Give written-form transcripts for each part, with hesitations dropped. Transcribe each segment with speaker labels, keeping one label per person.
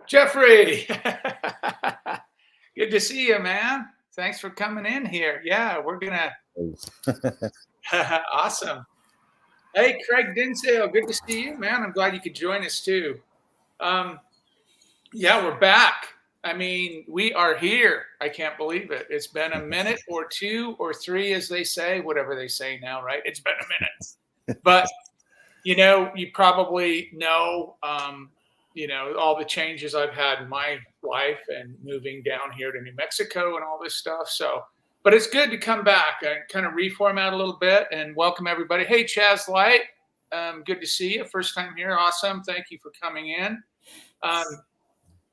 Speaker 1: Jeffrey, good to see you, man. Thanks for coming in here. Yeah, we're gonna. Awesome. Hey, Craig Dinsdale, good to see you, man. I'm glad you could join us too. Um, yeah, we're back. I mean, we are here. I can't believe it. It's been a minute or two or three, as they say, whatever they say now, right? It's been a minute. But you probably know, all the changes I've had in my life and moving down here to New Mexico and all this stuff. So, but it's good to come back and kind of reformat a little bit and welcome everybody. Hey, Chaz Light, good to see you. First time here. Awesome. Thank you for coming in.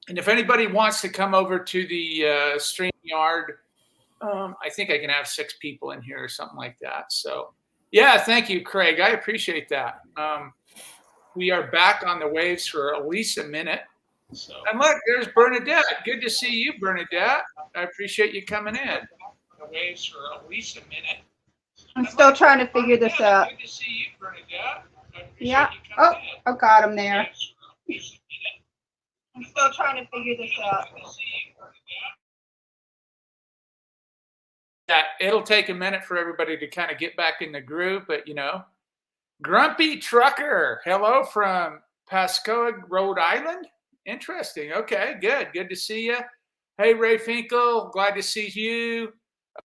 Speaker 1: And if anybody wants to come over to the StreamYard, I think I can have 6 people in here or something like that. So, yeah, thank you, Craig. I appreciate that. We are back on the waves for at least a minute. So. And look, there's Bernadette. Good to see you, Bernadette. I appreciate you coming in. The waves for at least a minute.
Speaker 2: I'm still trying to figure this out.
Speaker 1: Good to see you, Bernadette.
Speaker 2: Yeah. Oh, I got him there. I'm still trying to figure this out.
Speaker 1: Yeah, it'll take a minute for everybody to kind of get back in the groove, but Grumpy Trucker, hello from Pascoag, Rhode Island. Interesting. Okay, good. Good to see you. Hey, Ray Finkel, glad to see you.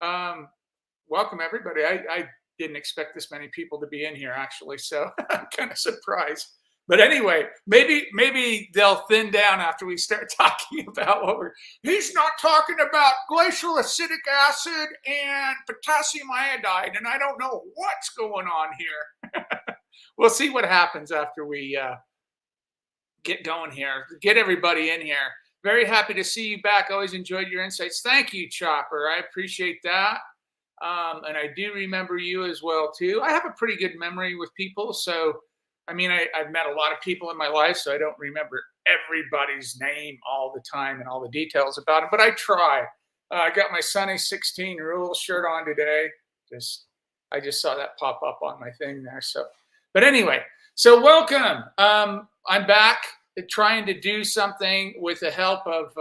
Speaker 1: Welcome, everybody. I didn't expect this many people to be in here, actually, so I'm kind of surprised. But anyway, maybe they'll thin down after we start talking about he's not talking about glacial acidic acid and potassium iodide, and I don't know what's going on here. We'll see what happens after we get going here. Get everybody in here. Very happy to see you back. Always enjoyed your insights. Thank you, Chopper. I appreciate that. And I do remember you as well, too. I have a pretty good memory with people, so I've met a lot of people in my life, so I don't remember everybody's name all the time and all the details about them, but I try. I got my Sunny 16 Rules shirt on today. I just saw that pop up on my thing there. So, but anyway, so welcome. I'm back trying to do something with the help of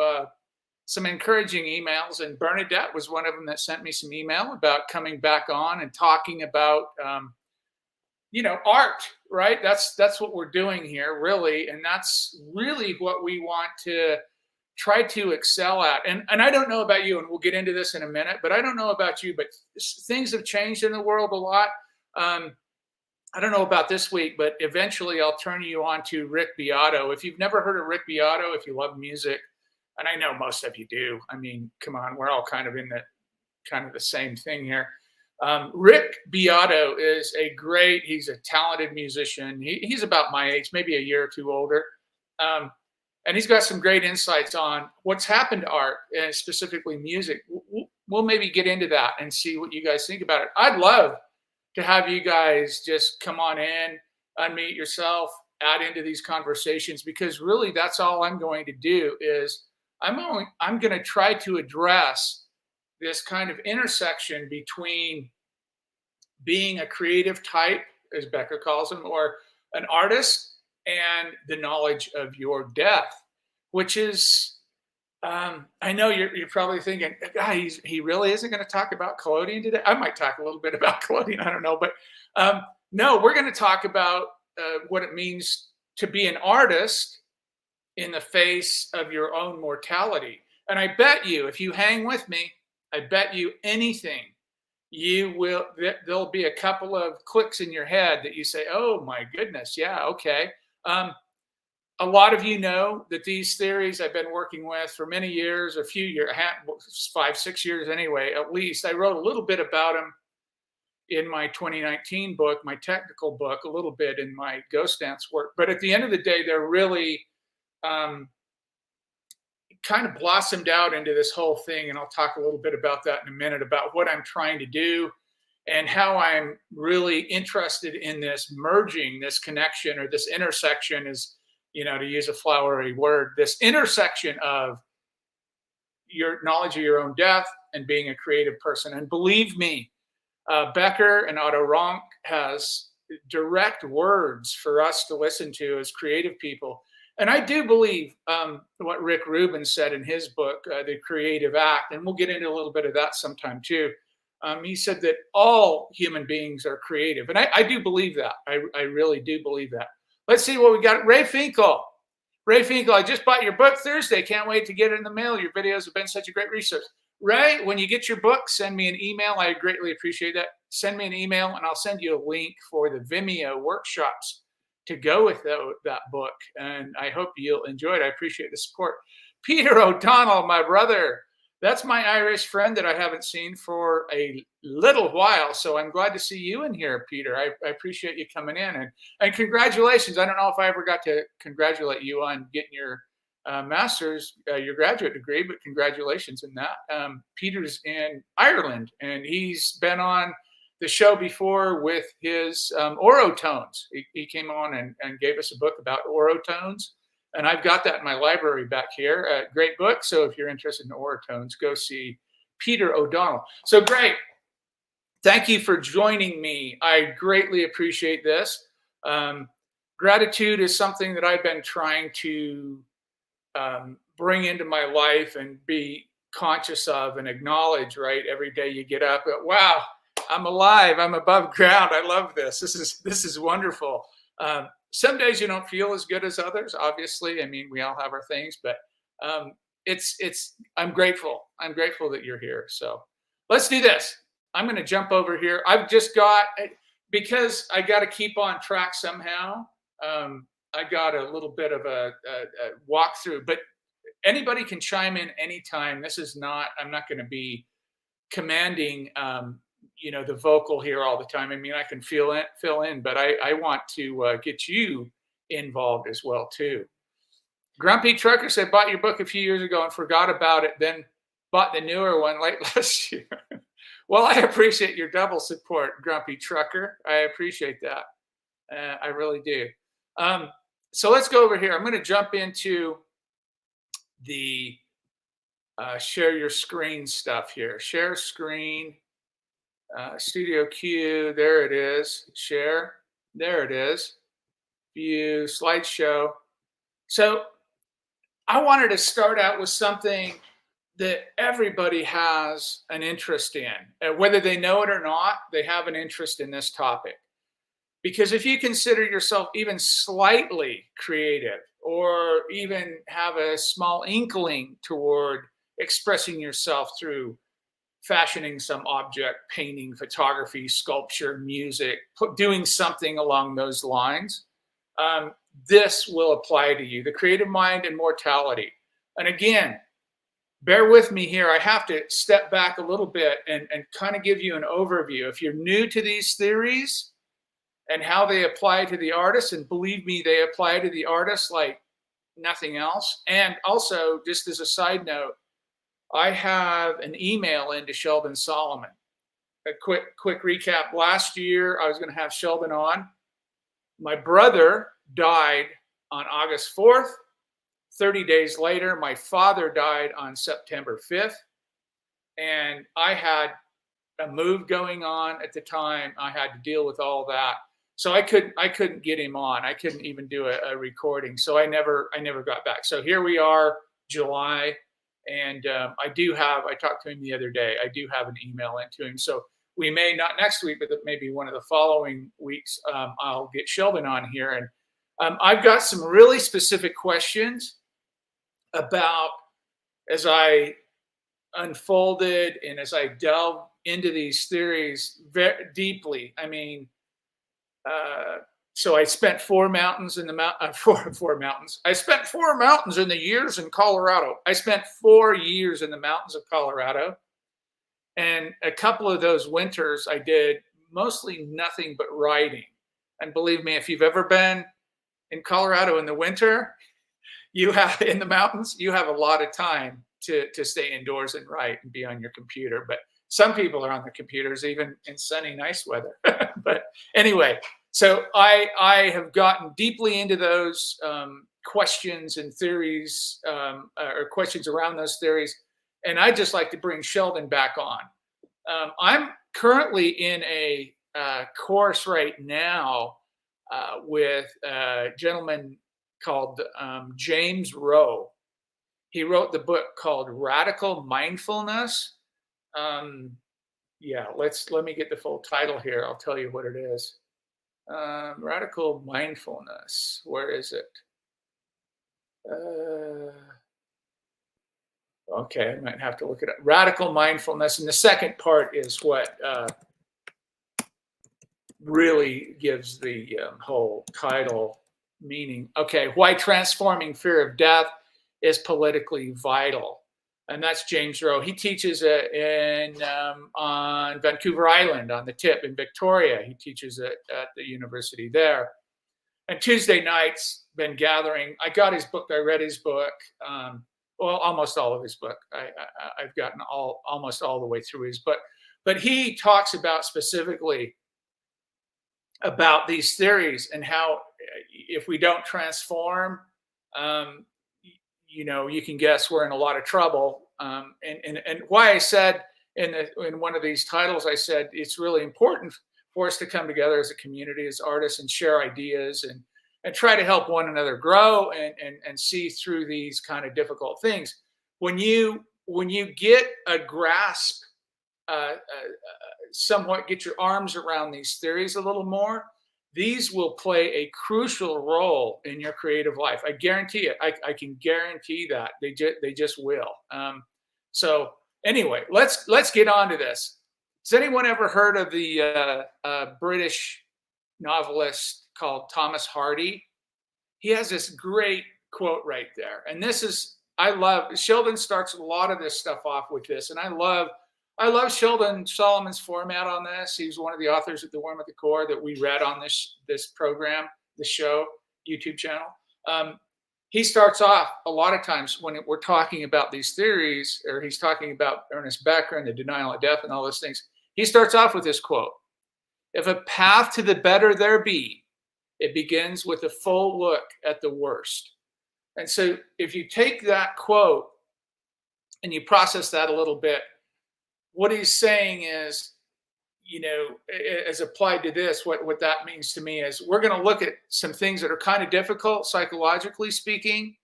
Speaker 1: some encouraging emails, and Bernadette was one of them that sent me some email about coming back on and talking about art, right? That's what we're doing here, really. And that's really what we want to try to excel at. And I don't know about you, and we'll get into this in a minute, but I don't know about you, but things have changed in the world a lot. I don't know about this week, but eventually I'll turn you on to Rick Beato. If you've never heard of Rick Beato, if you love music, and I know most of you do, I mean, come on, we're all kind of in the same thing here. Rick Beato is he's a talented musician. He's about my age, maybe a year or two older. And he's got some great insights on what's happened to art, and specifically music. We'll maybe get into that and see what you guys think about it. I'd love to have you guys just come on in, unmute yourself, add into these conversations, because really that's all I'm going to do is I'm going to try to address this kind of intersection between being a creative type, as Becker calls him, or an artist, and the knowledge of your death, which is, I know you're probably thinking, he really isn't going to talk about collodion today. I might talk a little bit about collodion, I don't know, but no, we're going to talk about what it means to be an artist in the face of your own mortality. And I bet you, if you hang with me, I bet you anything, there'll be a couple of clicks in your head that you say, oh my goodness, yeah, okay. A lot of you know that these theories I've been working with for many years, 5, 6 years anyway, at least. I wrote a little bit about them in my 2019 book, my technical book, a little bit in my Ghost Dance work. But at the end of the day, they're really kind of blossomed out into this whole thing. And I'll talk a little bit about that in a minute, about what I'm trying to do and how I'm really interested in this merging, this connection, or this intersection is, to use a flowery word, this intersection of your knowledge of your own death and being a creative person. And believe me, Becker and Otto has direct words for us to listen to as creative people. And I do believe what Rick Rubin said in his book, The Creative Act, and we'll get into a little bit of that sometime too. He said that all human beings are creative. And I do believe that. I really do believe that. Let's see what we got. Ray Finkel. Ray Finkel, I just bought your book Thursday. Can't wait to get it in the mail. Your videos have been such a great resource. Ray, when you get your book, send me an email. I greatly appreciate that. Send me an email and I'll send you a link for the Vimeo workshops to go with that book. And I hope you'll enjoy it. I appreciate the support. Peter O'Donnell, my brother. That's my Irish friend that I haven't seen for a little while. So I'm glad to see you in here, Peter. I appreciate you coming in. And congratulations. I don't know if I ever got to congratulate you on getting your master's, your graduate degree, but congratulations in that. Peter's in Ireland, and he's been on the show before with his orotones. He came on and gave us a book about orotones. And I've got that in my library back here. Great book. So if you're interested in orotones, go see Peter O'Donnell. So great. Thank you for joining me. I greatly appreciate this. Gratitude is something that I've been trying to bring into my life and be conscious of and acknowledge, right? Every day you get up, wow, I'm alive. I'm above ground. I love this. This is wonderful. Some days you don't feel as good as others, obviously. I mean, we all have our things, but I'm grateful. I'm grateful that you're here. So let's do this. I'm going to jump over here. I've just got, because I got to keep on track somehow. I got a little bit of a walkthrough, but anybody can chime in anytime. This is not, I'm not going to be commanding, the vocal here all the time. I mean, I can fill in, but I want to get you involved as well too. Grumpy Trucker said, bought your book a few years ago and forgot about it, then bought the newer one late last year. Well, I appreciate your double support, Grumpy Trucker. I appreciate that. I really do. So let's go over here. I'm going to jump into the share your screen stuff here. Share screen. Studio Q, there it is. Share, there it is. View, slideshow. So I wanted to start out with something that everybody has an interest in. Whether they know it or not, they have an interest in this topic. Because if you consider yourself even slightly creative or even have a small inkling toward expressing yourself through fashioning some object, painting, photography, sculpture, music, doing something along those lines, this will apply to you. The Creative Mind and Mortality. And again, bear with me here. I have to step back a little bit and kind of give you an overview. If you're new to these theories and how they apply to the artist, and believe me, they apply to the artist like nothing else. And also, just as a side note, I have an email into Sheldon Solomon. A quick recap. Last year, I was going to have Sheldon on. My brother died on August 4th. 30 days later, my father died on September 5th. And I had a move going on at the time. I had to deal with all that. So I couldn't get him on. I couldn't even do a recording. So I never got back. So here we are, July. And I talked to him the other day. I do have an email into him. So we may, not next week, but maybe one of the following weeks, I'll get Sheldon on here. And I've got some really specific questions about, as I unfolded and as I delved into these theories very deeply. I mean, so I spent four mountains in the four mountains. I spent 4 mountains in the years in Colorado. I spent 4 years in the mountains of Colorado. And a couple of those winters, I did mostly nothing but writing. And believe me, if you've ever been in Colorado in the winter, in the mountains, you have a lot of time to stay indoors and write and be on your computer. But some people are on their computers, even in sunny, nice weather. But anyway, so I have gotten deeply into those questions and theories, or questions around those theories. And I just like to bring Sheldon back on. I'm currently in a course right now with a gentleman called James Rowe. He wrote the book called Radical Mindfulness. Yeah, let me get the full title here. I'll tell you what it is. Radical Mindfulness. Where is it? Okay, I might have to look it up. Radical Mindfulness. And the second part is what really gives the whole title meaning. Okay, why transforming fear of death is politically vital. And that's James Rowe. He teaches it on Vancouver Island on the tip in Victoria. He teaches it at the university there. And Tuesday nights, been gathering. I got his book. I read his book. Well, almost all of his book. I've gotten almost all the way through his book. But he talks about specifically about these theories and how if we don't transform, you can guess we're in a lot of trouble. And why I said in one of these titles, I said it's really important for us to come together as a community, as artists, and share ideas and try to help one another grow and see through these kind of difficult things. When you get a grasp, somewhat get your arms around these theories a little more, these will play a crucial role in your creative life. I guarantee it. I can guarantee that they just will. So anyway, let's get on to this. Has anyone ever heard of the British novelist called Thomas Hardy? He has this great quote right there. And this is, I love, Sheldon starts a lot of this stuff off with this. And I love Sheldon Solomon's format on this. He's one of the authors of The Worm at the Core that we read on this program, the show, YouTube channel. He starts off a lot of times when we're talking about these theories, or he's talking about Ernest Becker and the denial of death and all those things. He starts off with this quote: "If a path to the better there be, it begins with a full look at the worst." And so if you take that quote and you process that a little bit, what he's saying is, as applied to this, what that means to me is we're going to look at some things that are kind of difficult, psychologically speaking.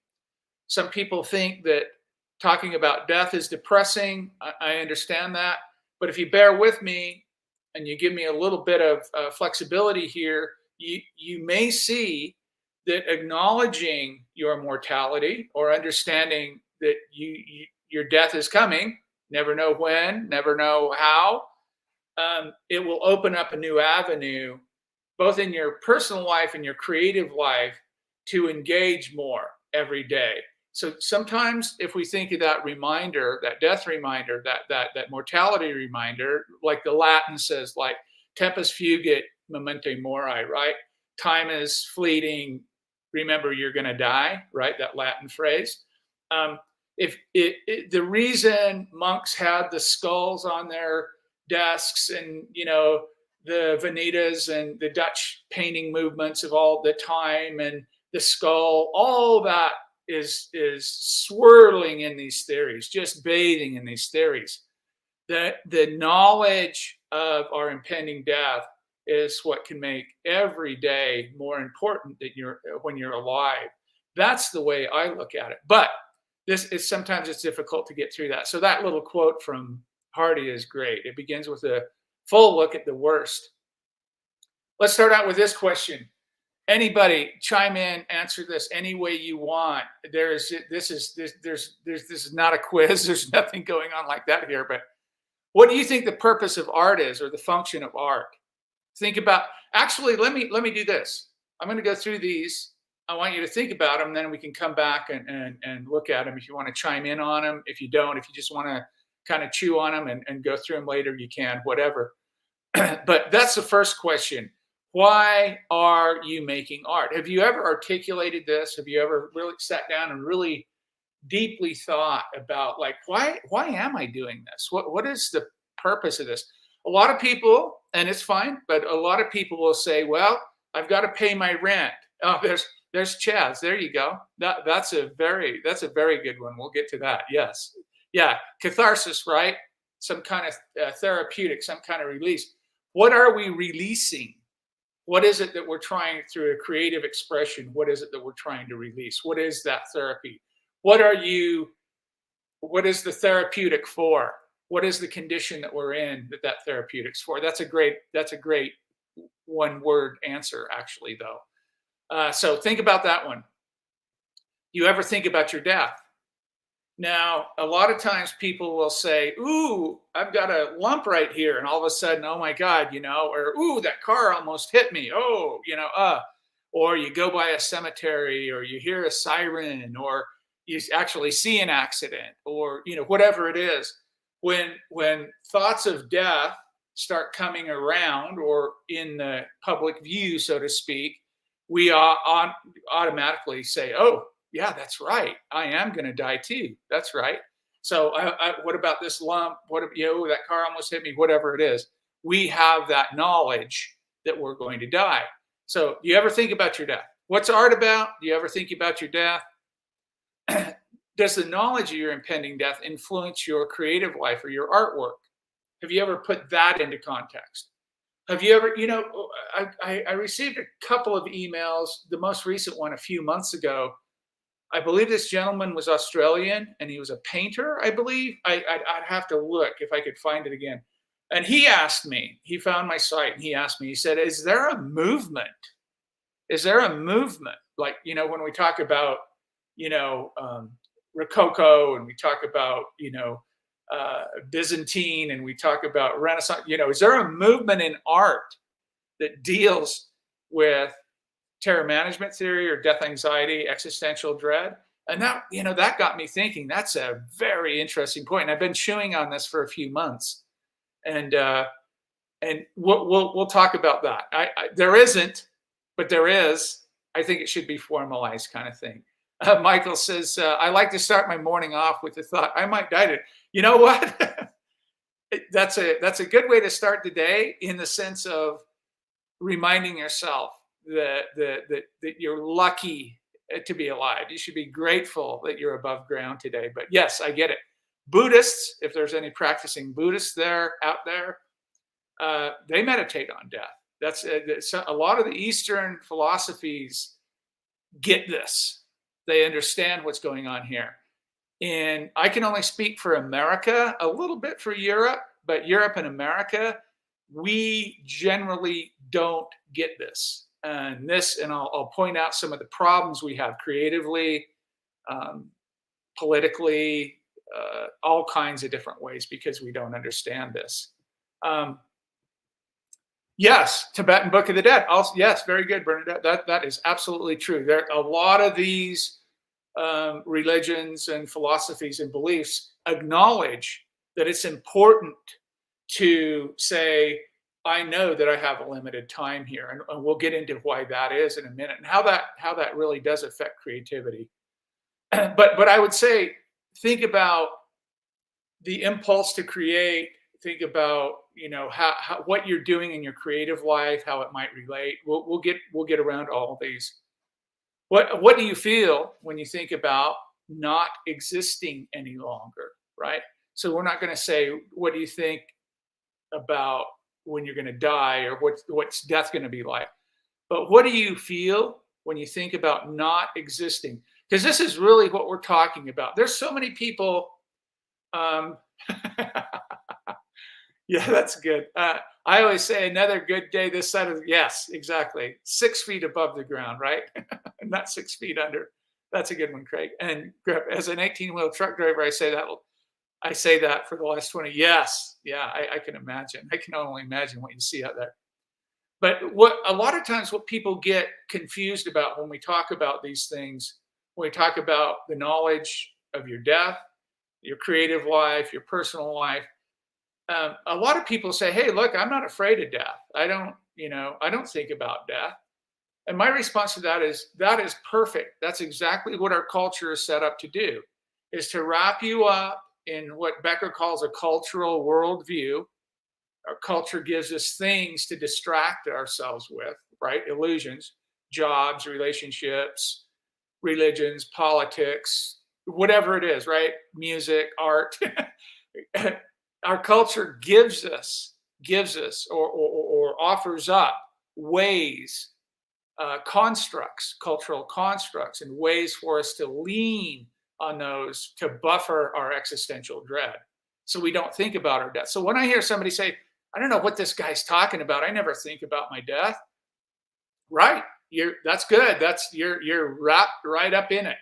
Speaker 1: Some people think that talking about death is depressing. I understand that. But if you bear with me and you give me a little bit of flexibility here, you may see that acknowledging your mortality or understanding that your death is coming, never know when, never know how, it will open up a new avenue, both in your personal life and your creative life, to engage more every day. So sometimes if we think of that reminder, that death reminder, that mortality reminder, like the Latin says, like tempus fugit memento mori, right? Time is fleeting, remember you're going to die, right? That Latin phrase. The reason monks had the skulls on their desks and, the Vanitas and the Dutch painting movements of all the time and the skull, all that is swirling in these theories, just bathing in these theories. The knowledge of our impending death is what can make every day more important when you're alive. That's the way I look at it. But sometimes it's difficult to get through that. So that little quote from Hardy is great. It begins with a full look at the worst. Let's start out with this question. Anybody chime in, answer this any way you want. This is not a quiz. There's nothing going on like that here. But what do you think the purpose of art is, or the function of art? Think about. Actually, let me do this. I'm going to go through these. I want you to think about them. Then we can come back and look at them. If you want to chime in on them, if you don't, if you just want to kind of chew on them and go through them later, you can. Whatever. But that's the first question. Why are you making art? Have you ever articulated this? Have you ever really sat down and really deeply thought about, like, why am I doing this? What is the purpose of this? A lot of people, and it's fine, but a lot of people will say, well, I've got to pay my rent. Oh, there's Chaz. There you go. That's a very good one. We'll get to that. Yes. Yeah. Catharsis, right? Some kind of therapeutic, some kind of release. What are we releasing? What is it that we're trying through a creative expression? What is it that we're trying to release? What is that therapy? What is the therapeutic for? What is the condition that we're in that therapeutic's for? That's a great one word answer, actually, though. So think about that one. You ever think about your death? Now, a lot of times people will say, ooh, I've got a lump right here. And all of a sudden, oh my God, or, ooh, that car almost hit me. Oh, or you go by a cemetery, or you hear a siren, or you actually see an accident, or, whatever it is. When thoughts of death start coming around, or in the public view, so to speak, we automatically say, oh, yeah, that's right. I am going to die too. That's right. So what about this lump? What if, that car almost hit me, whatever it is. We have that knowledge that we're going to die. So do you ever think about your death? What's art about? Do you ever think about your death? Does the knowledge of your impending death influence your creative life or your artwork? Have you ever put that into context? Have you ever, I received a couple of emails, the most recent one a few months ago. I believe this gentleman was Australian, and he was a painter, I believe. I'd have to look if I could find it again. And he asked me, he found my site, and he asked me, he said, is there a movement? Is there a movement? Like, when we talk about, Rococo, and we talk about, Byzantine, and we talk about Renaissance, is there a movement in art that deals with terror management theory or death anxiety, existential dread? And that got me thinking. That's a very interesting point. And I've been chewing on this for a few months, and we'll talk about that. There isn't, but there is. I think it should be formalized, kind of thing. Michael says, I like to start my morning off with the thought, I might die today. You know what? That's a good way to start the day, in the sense of reminding yourself that you're lucky to be alive. You should be grateful that you're above ground today. But yes, I get it. Buddhists, if there's any practicing Buddhists out there, they meditate on death. That's a lot of the Eastern philosophies get this. They understand what's going on here. And I can only speak for America, a little bit for Europe, but Europe and America, we generally don't get this. And I'll point out some of the problems we have creatively, politically, all kinds of different ways, because we don't understand this. Yes, Tibetan Book of the Dead. Also, yes, very good, Bernadette. That is absolutely true. There a lot of these religions and philosophies and beliefs acknowledge that it's important to say, I know that I have a limited time here, and we'll get into why that is in a minute, and how that really does affect creativity. But I would say, think about the impulse to create. Think about how what you're doing in your creative life, how it might relate. We'll get around to all of these. What do you feel when you think about not existing any longer, right? So we're not going to say, what do you think about when you're going to die, or what's death going to be like? But what do you feel when you think about not existing? Because this is really what we're talking about. There's so many people. Yeah, that's good. I always say, another good day this side of yes, exactly. 6 feet above the ground, right? Not 6 feet under. That's a good one, Craig. And as an 18-wheel truck driver, I say that for the last 20. Yes, yeah, I can imagine. I can only imagine what you see out there. But a lot of times what people get confused about when we talk about these things, when we talk about the knowledge of your death, your creative life, your personal life, a lot of people say, hey, look, I'm not afraid of death. I don't think about death. And my response to that is perfect. That's exactly what our culture is set up to do, is to wrap you up in what Becker calls a cultural worldview. Our culture gives us things to distract ourselves with, right? Illusions, jobs, relationships, religions, politics, whatever it is, right? Music, art. Our culture gives us or offers up ways, constructs, cultural constructs, and ways for us to lean on those to buffer our existential dread so we don't think about our death. So when I hear somebody say, I don't know what this guy's talking about, I never think about my death. Right. That's good. You're wrapped right up in it.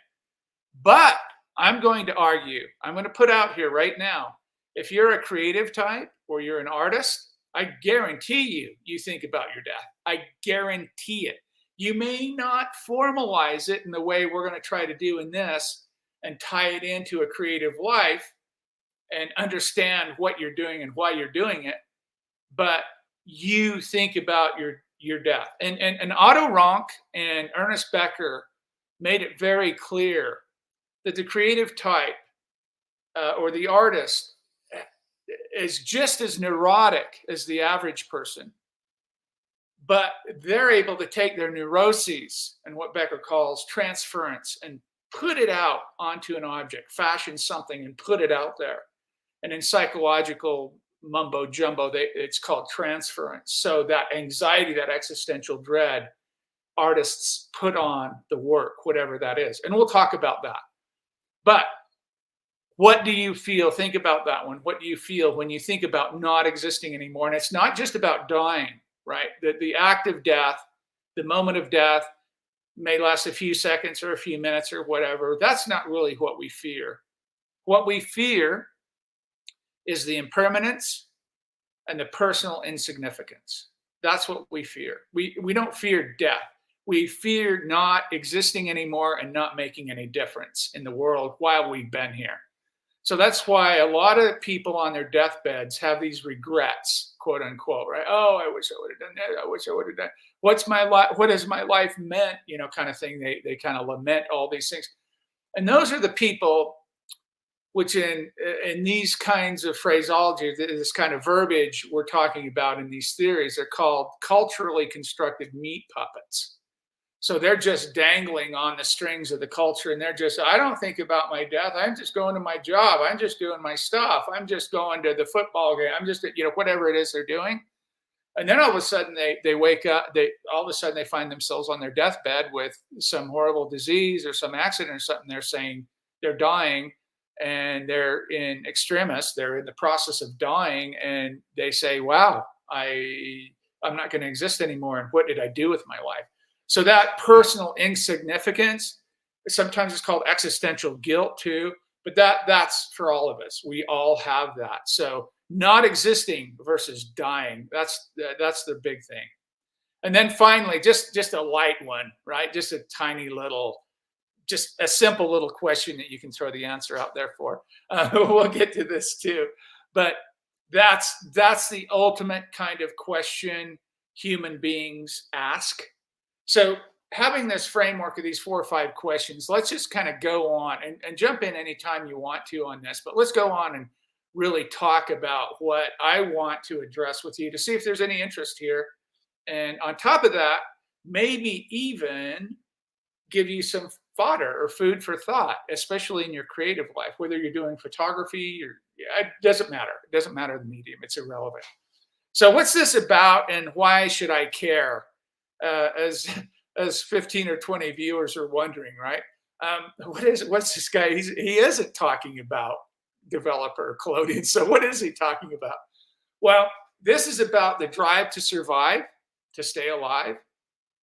Speaker 1: But I'm going to argue, I'm going to put out here right now, if you're a creative type or you're an artist, I guarantee you think about your death. I guarantee it. You may not formalize it in the way we're going to try to do in this and tie it into a creative life and understand what you're doing and why you're doing it, but you think about your death. And Otto and Ernest Becker made it very clear that the creative type or the artist is just as neurotic as the average person, but they're able to take their neuroses and what Becker calls transference and put it out onto an object, fashion something and put it out there. And in psychological mumbo jumbo, it's called transference. So that anxiety, that existential dread, artists put on the work, whatever that is. And we'll talk about that. But what do you feel? Think about that one. What do you feel when you think about not existing anymore? And it's not just about dying, right? The act of death, the moment of death may last a few seconds or a few minutes or whatever. That's not really what we fear. What we fear is the impermanence and the personal insignificance. That's what we fear. We don't fear death. We fear not existing anymore and not making any difference in the world while we've been here. So that's why a lot of people on their deathbeds have these regrets, quote unquote, right? Oh, I wish I would have done that. I wish I would have done. What's my life? What has my life meant? You know, kind of thing. They kind of lament all these things. And those are the people which in these kinds of phraseology, this kind of verbiage we're talking about in these theories are called culturally constructed meat puppets. So they're just dangling on the strings of the culture and they're just, I don't think about my death. I'm just going to my job. I'm just doing my stuff. I'm just going to the football game. I'm just, whatever it is they're doing. And then all of a sudden they wake up, all of a sudden they find themselves on their deathbed with some horrible disease or some accident or something. They're saying they're dying. And they're in extremis, they're in the process of dying, and they say, wow, I'm not going to exist anymore, and what did I do with my life? So that personal insignificance, sometimes it's called existential guilt too, but that's for all of us. We all have that. So not existing versus dying, that's the big thing. And then finally, just a light one, right? Just a tiny little, just a simple little question that you can throw the answer out there for. We'll get to this too. But that's the ultimate kind of question human beings ask. So having this framework of these 4 or 5 questions, let's just kind of go on and jump in anytime you want to on this. But let's go on and really talk about what I want to address with you to see if there's any interest here. And on top of that, maybe even give you some fodder or food for thought, especially in your creative life, whether you're doing photography or it doesn't matter. It doesn't matter the medium. It's irrelevant. So what's this about and why should I care? As 15 or 20 viewers are wondering, right? What's this guy? He isn't talking about developer collodion. So what is he talking about? Well, this is about the drive to survive, to stay alive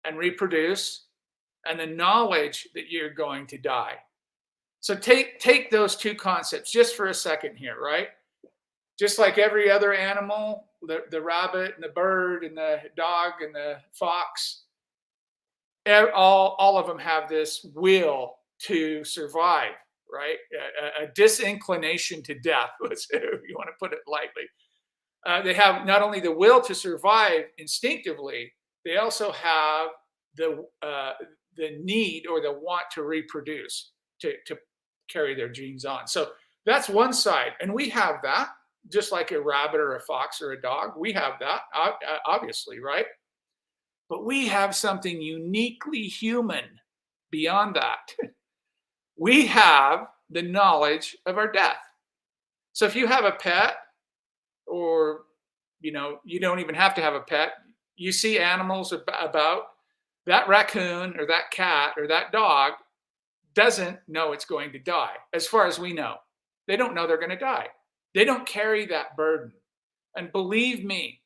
Speaker 1: and reproduce, and the knowledge that you're going to die. So take those 2 concepts just for a second here, right? Just like every other animal, the rabbit and the bird and the dog and the fox, all of them have this will to survive, right? A disinclination to death, if you want to put it lightly. They have not only the will to survive instinctively, they also have the need or the want to reproduce, to carry their genes on. So that's one side. And we have that, just like a rabbit or a fox or a dog. We have that, obviously, right? But we have something uniquely human beyond that. We have the knowledge of our death. So if you have a pet, or you don't even have to have a pet, you see animals about, that raccoon or that cat or that dog doesn't know it's going to die, as far as we know. They don't know they're going to die. They don't carry that burden. And believe me,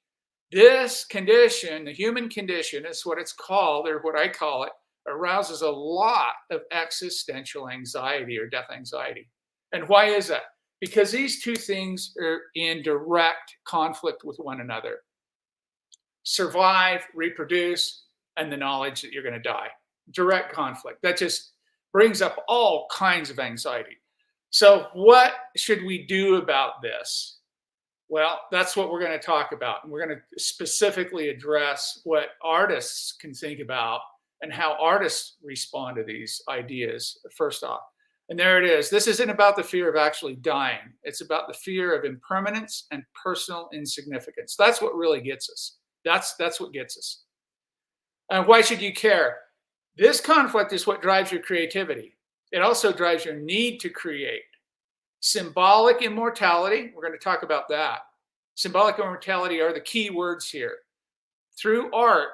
Speaker 1: this condition, the human condition, is what it's called, or what I call it, arouses a lot of existential anxiety or death anxiety. And why is that? Because these two things are in direct conflict with one another. Survive, reproduce, and the knowledge that you're going to die. Direct conflict. That just brings up all kinds of anxiety. So what should we do about this? Well, that's what we're going to talk about. And we're going to specifically address what artists can think about and how artists respond to these ideas, first off. And there it is. This isn't about the fear of actually dying. It's about the fear of impermanence and personal insignificance. That's what really gets us. That's what gets us. And why should you care? This conflict is what drives your creativity. It also drives your need to create. Symbolic immortality, we're going to talk about that. Symbolic immortality are the key words here. Through art,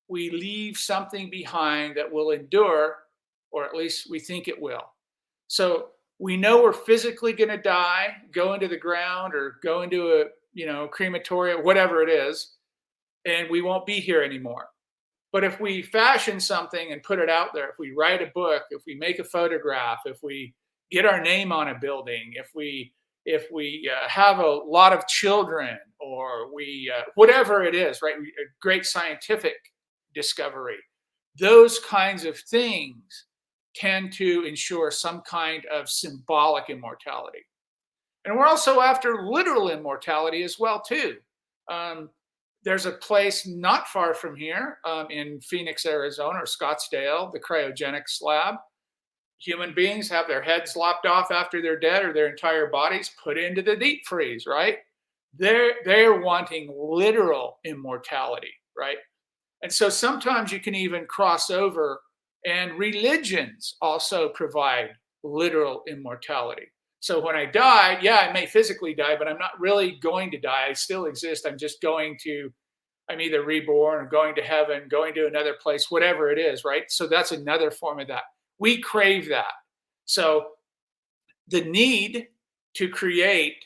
Speaker 1: we leave something behind that will endure, or at least we think it will. So we know we're physically going to die, go into the ground, or go into a crematorium, whatever it is, and we won't be here anymore. But if we fashion something and put it out there, if we write a book, if we make a photograph, if we get our name on a building, if we have a lot of children, or we whatever it is, right? A great scientific discovery, those kinds of things tend to ensure some kind of symbolic immortality. And we're also after literal immortality as well too. There's a place not far from here in Phoenix, Arizona, or Scottsdale, the cryogenics lab. Human beings have their heads lopped off after they're dead, or their entire bodies put into the deep freeze, right? They're wanting literal immortality, right? And so sometimes you can even cross over, and religions also provide literal immortality. So when I die, yeah, I may physically die, but I'm not really going to die. I still exist. I'm either reborn or going to heaven, going to another place, whatever it is, right? So that's another form of that. We crave that. So the need to create,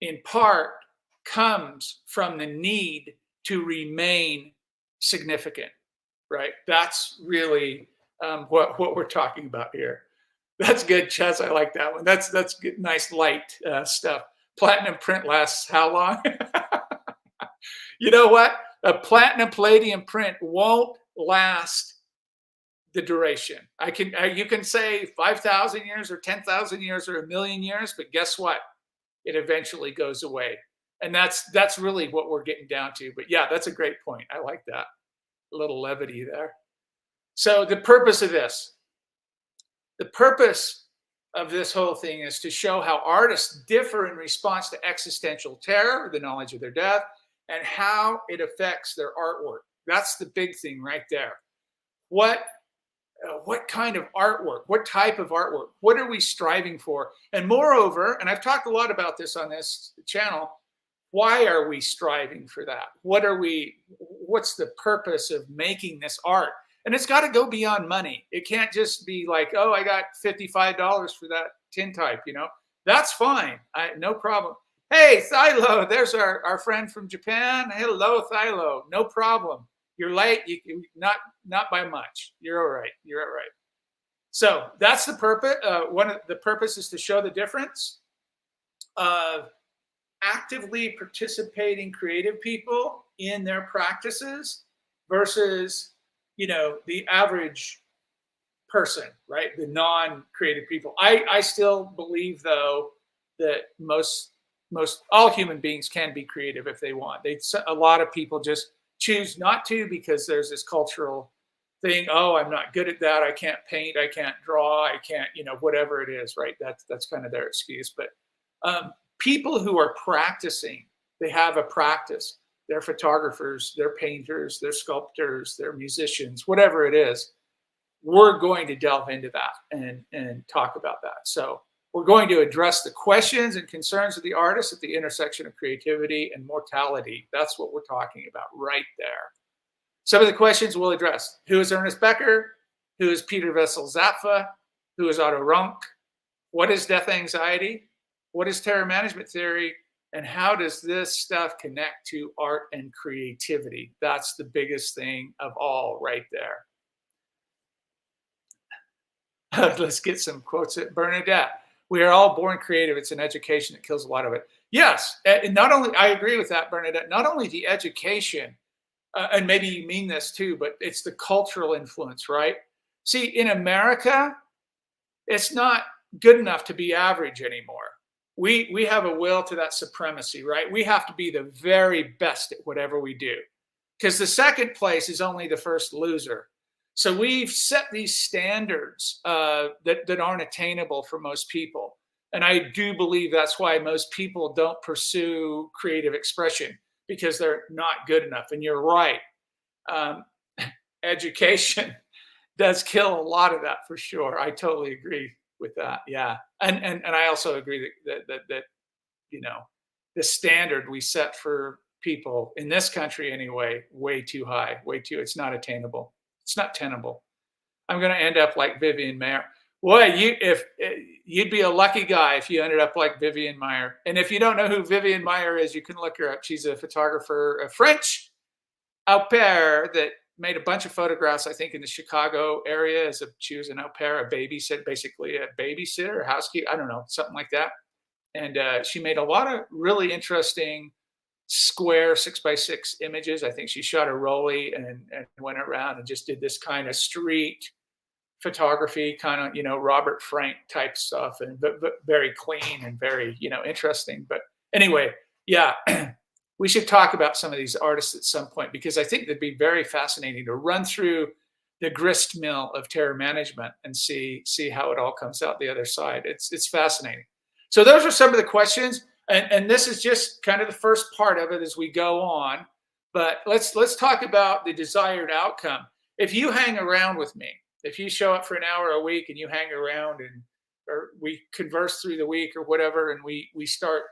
Speaker 1: in part, comes from the need to remain significant, right? That's really what we're talking about here. That's good, Chess. I like that one. That's good, nice light stuff. Platinum print lasts how long? You know what? A platinum palladium print won't last the duration. You can say 5,000 years or 10,000 years or 1,000,000 years, but guess what? It eventually goes away. And that's really what we're getting down to. But yeah, that's a great point. I like that. A little levity there. So the purpose of this whole thing is to show how artists differ in response to existential terror, the knowledge of their death, and how it affects their artwork. That's the big thing right there. What kind of artwork? What type of artwork? What are we striving for? And moreover, and I've talked a lot about this on this channel, why are we striving for that? What's the purpose of making this art? And it's got to go beyond money. It can't just be like, oh, I got $55 for that tintype, That's fine. No problem. Hey, Thilo, there's our friend from Japan. Hello, Thilo. No problem. You're late. Not by much. You're all right. You're all right. So that's the purpose. One of the purpose is to show the difference of actively participating creative people in their practices versus, the average person, right? The non-creative people. I still believe, though, that most all human beings can be creative if they want. A lot of people just choose not to because there's this cultural thing. Oh, I'm not good at that. I can't paint. I can't draw. I can't, whatever it is, right? That's kind of their excuse. But people who are practicing, they have a practice. They're photographers, they're painters, they're sculptors, they're musicians, whatever it is. We're going to delve into that and talk about that. So we're going to address the questions and concerns of the artist at the intersection of creativity and mortality. That's what we're talking about right there. Some of the questions we'll address. Who is Ernest Becker? Who is Peter Wessel-Zapfa? Who is Otto Rank? What is death anxiety? What is terror management theory? And how does this stuff connect to art and creativity? That's the biggest thing of all right there. Let's get some quotes at Bernadette. We are all born creative. It's an education that kills a lot of it. Yes, and not only, I agree with that, Bernadette, not only the education, and maybe you mean this too, but it's the cultural influence, right? See, in America, it's not good enough to be average anymore. We have a will to that supremacy, right? We have to be the very best at whatever we do, because the second place is only the first loser. So we've set these standards that aren't attainable for most people. And I do believe that's why most people don't pursue creative expression, because they're not good enough. And you're right. Education does kill a lot of that for sure. I totally agree with that. Yeah. And I also agree that you know, the standard we set for people in this country anyway, way too high, it's not attainable. It's not tenable. I'm going to end up like Vivian Mayer. Boy, you'd be a lucky guy if you ended up like Vivian Mayer. And if you don't know who Vivian Mayer is, you can look her up. She's a photographer, a French au pair that made a bunch of photographs, I think, in the Chicago area. She was an au pair, a babysitter, basically a babysitter, a housekeeper, I don't know, something like that. And she made a lot of really interesting square 6x6 images. I think she shot a rollie and went around and just did this kind of street photography, kind of, Robert Frank type stuff, and but very clean and very, interesting. But anyway, yeah, we should talk about some of these artists at some point, because I think it'd be very fascinating to run through the grist mill of terror management and see how it all comes out the other side. It's fascinating. So those are some of the questions. And this is just kind of the first part of it as we go on. But let's talk about the desired outcome. If you hang around with me, if you show up for an hour a week and you hang around or we converse through the week or whatever, and we start,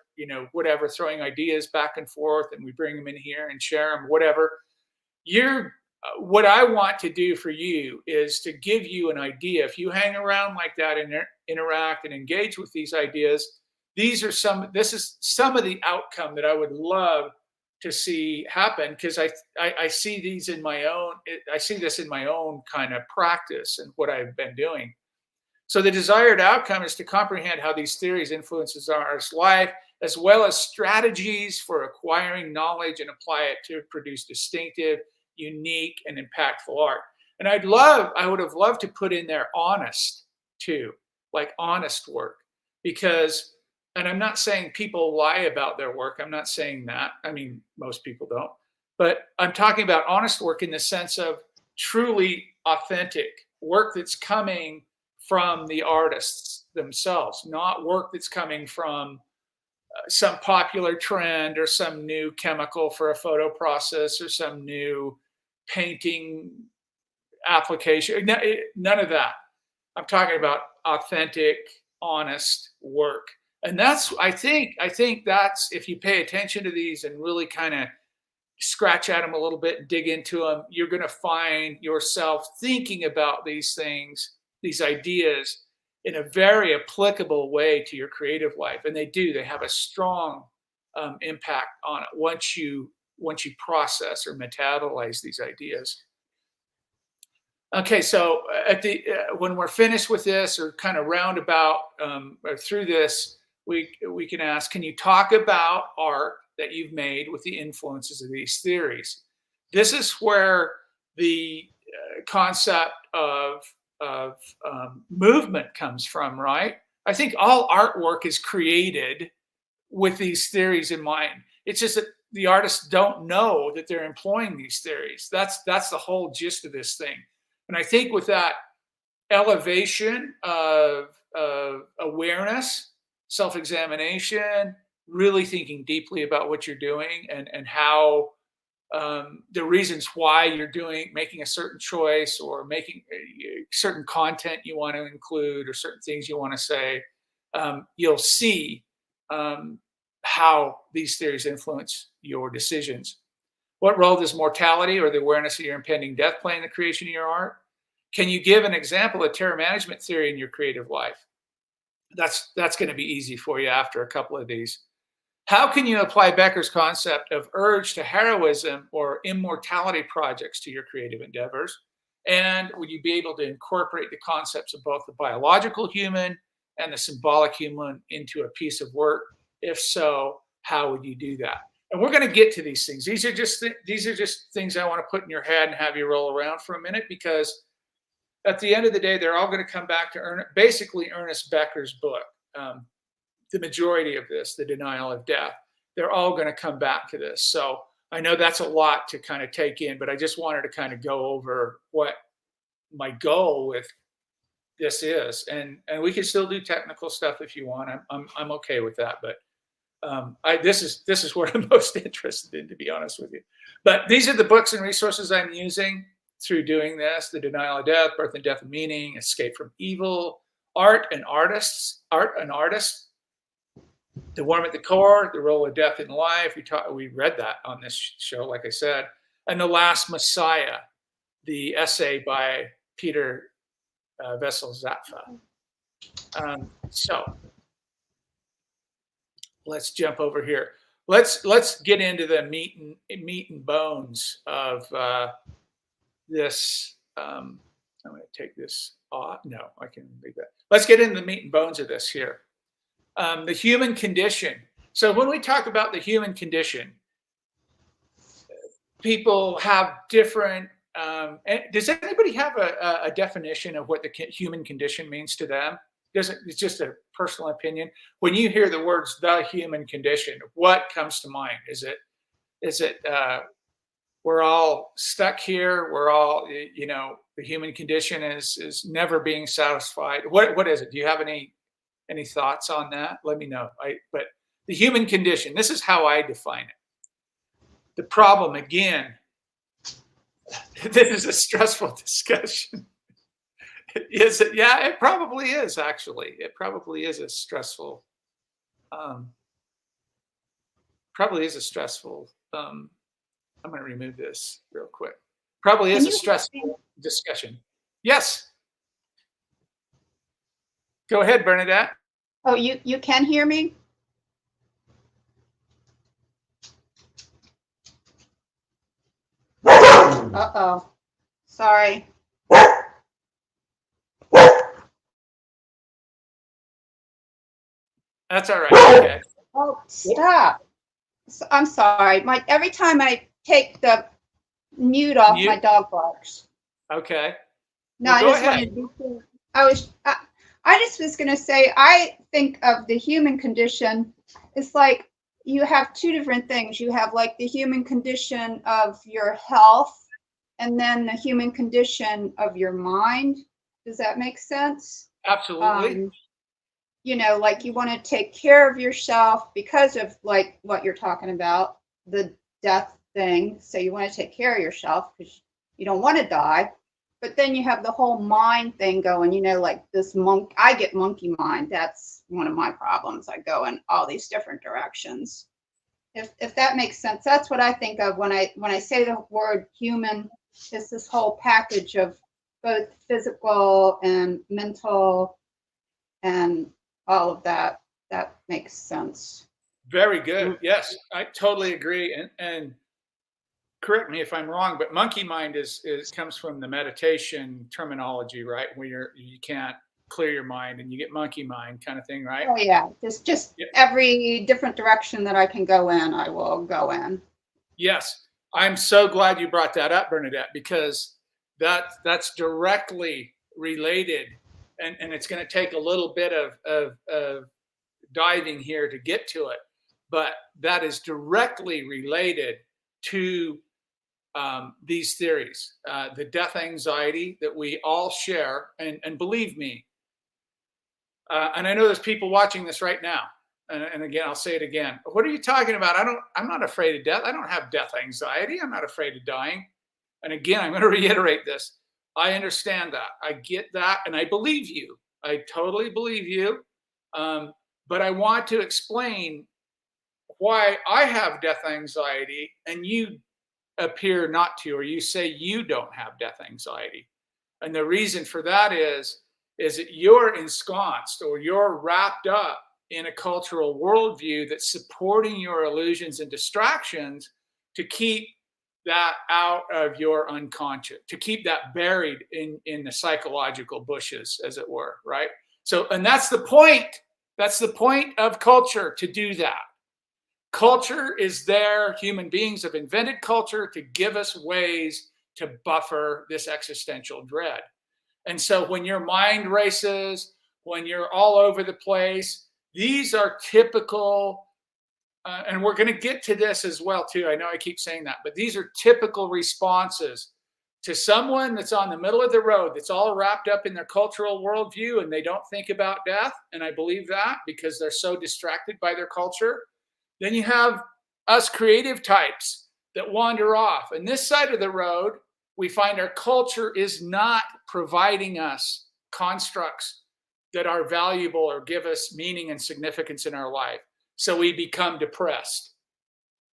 Speaker 1: whatever, throwing ideas back and forth, and we bring them in here and share them, whatever, what I want to do for you is to give you an idea. If you hang around like that and interact and engage with these ideas, this is some of the outcome that I would love to see happen, because I see these in my own, I see this in my own kind of practice and what I've been doing. So the desired outcome is to comprehend how these theories influences our artist's life, as well as strategies for acquiring knowledge and apply it to produce distinctive, unique, and impactful art. And I would have loved to put in there honest too, like honest work, because, and I'm not saying people lie about their work. I'm not saying that. I mean, most people don't. But I'm talking about honest work in the sense of truly authentic work that's coming from the artists themselves, not work that's coming from some popular trend or some new chemical for a photo process or some new painting application. None of that. I'm talking about authentic, honest work. And that's, I think that's, if you pay attention to these and really kind of scratch at them a little bit and dig into them, you're going to find yourself thinking about these things, these ideas, in a very applicable way to your creative life. And they have a strong impact on it once you process or metabolize these ideas. Okay, so when we're finished with this, or kind of roundabout or through this, we can ask, can you talk about art that you've made with the influences of these theories? This is where the concept of movement comes from, right? I think all artwork is created with these theories in mind. It's just that the artists don't know that they're employing these theories. That's the whole gist of this thing. And I think with that elevation of awareness, self-examination, really thinking deeply about what you're doing and how the reasons why you're making a certain choice, or making certain content you want to include, or certain things you want to say, you'll see how these theories influence your decisions. What role does mortality or the awareness of your impending death play in the creation of your art? Can you give an example of terror management theory in your creative life? That's going to be easy for you after a couple of these. How can you apply Becker's concept of urge to heroism or immortality projects to your creative endeavors? And would you be able to incorporate the concepts of both the biological human and the symbolic human into a piece of work? If so, how would you do that? And we're going to get to these things. These are just things I want to put in your head and have you roll around for a minute, because at the end of the day, they're all going to come back to basically Ernest Becker's book. The majority of this, the denial of death, they're all going to come back to this. So I know that's a lot to kind of take in, but I just wanted to kind of go over what my goal with this is, and we can still do technical stuff if you want. I'm okay with that, but this is what I'm most interested in, to be honest with you. But these are the books and resources I'm using through doing this: The Denial of Death, Birth and Death of Meaning, Escape from Evil, Art and Artists, The Worm at the Core, The Role of Death in Life. We read that on this show, like I said. And The Last Messiah, the essay by Peter Vesel-Zapfa. So let's jump over here. Let's get into the meat and bones of this. I'm going to take this off. No, I can leave that. Let's get into the meat and bones of this here. The human condition. So when we talk about the human condition, people have different. Does anybody have a definition of what the human condition means to them? It's just a personal opinion. When you hear the words "the human condition," what comes to mind? Is it we're all stuck here? We're all, the human condition is never being satisfied. What is it? Do you have any thoughts on that? Let me know. But the human condition, this is how I define it. The problem, again, this is a stressful discussion. Is it? Yeah, it probably is, actually. It probably is a stressful, I'm going to remove this real quick. Probably is a stressful discussion. Yes. Go ahead, Bernadette.
Speaker 2: Oh, you can hear me? Uh-oh. Sorry.
Speaker 1: That's all right. Okay.
Speaker 2: Oh, stop. I'm sorry. Every time I take the mute off, my dog barks.
Speaker 1: Okay.
Speaker 2: No, well, I just was going to say, I think of the human condition, it's like you have two different things. You have like the human condition of your health, and then the human condition of your mind. Does that make sense?
Speaker 1: Absolutely.
Speaker 2: Like you want to take care of yourself because of like what you're talking about, the death thing. So you want to take care of yourself because you don't want to die. But then you have the whole mind thing going, like this I get monkey mind. That's one of my problems. I go in all these different directions. If that makes sense, that's what I think of when I say the word human. It's this whole package of both physical and mental and all of that. That makes sense.
Speaker 1: Very good. Yes, I totally agree. And correct me if I'm wrong, but monkey mind comes from the meditation terminology, right? Where you can't clear your mind and you get monkey mind kind of thing, right?
Speaker 2: Oh yeah, just every different direction that I can go in, I will go in.
Speaker 1: Yes, I'm so glad you brought that up, Bernadette, because that's directly related, and it's going to take a little bit of diving here to get to it, but that is directly related to these theories, the death anxiety that we all share. And believe me, and I know there's people watching this right now. And again, I'll say it again. What are you talking about? I'm not afraid of death. I don't have death anxiety. I'm not afraid of dying. And again, I'm going to reiterate this. I understand that. I get that. And I believe you. I totally believe you. But I want to explain why I have death anxiety and you appear not to, or you say you don't have death anxiety. And the reason for that is that you're ensconced or you're wrapped up in a cultural worldview that's supporting your illusions and distractions to keep that out of your unconscious, to keep that buried in the psychological bushes, as it were, right? So, and that's the point. That's the point of culture, to do that. Culture is there. Human beings have invented culture to give us ways to buffer this existential dread. And so when your mind races, when you're all over the place, these are typical, and we're going to get to this as well too. I know I keep saying that, but these are typical responses to someone that's on the middle of the road, that's all wrapped up in their cultural worldview, and they don't think about death. And I believe that because they're so distracted by their culture. Then you have us creative types that wander off. And this side of the road, we find our culture is not providing us constructs that are valuable or give us meaning and significance in our life. So we become depressed.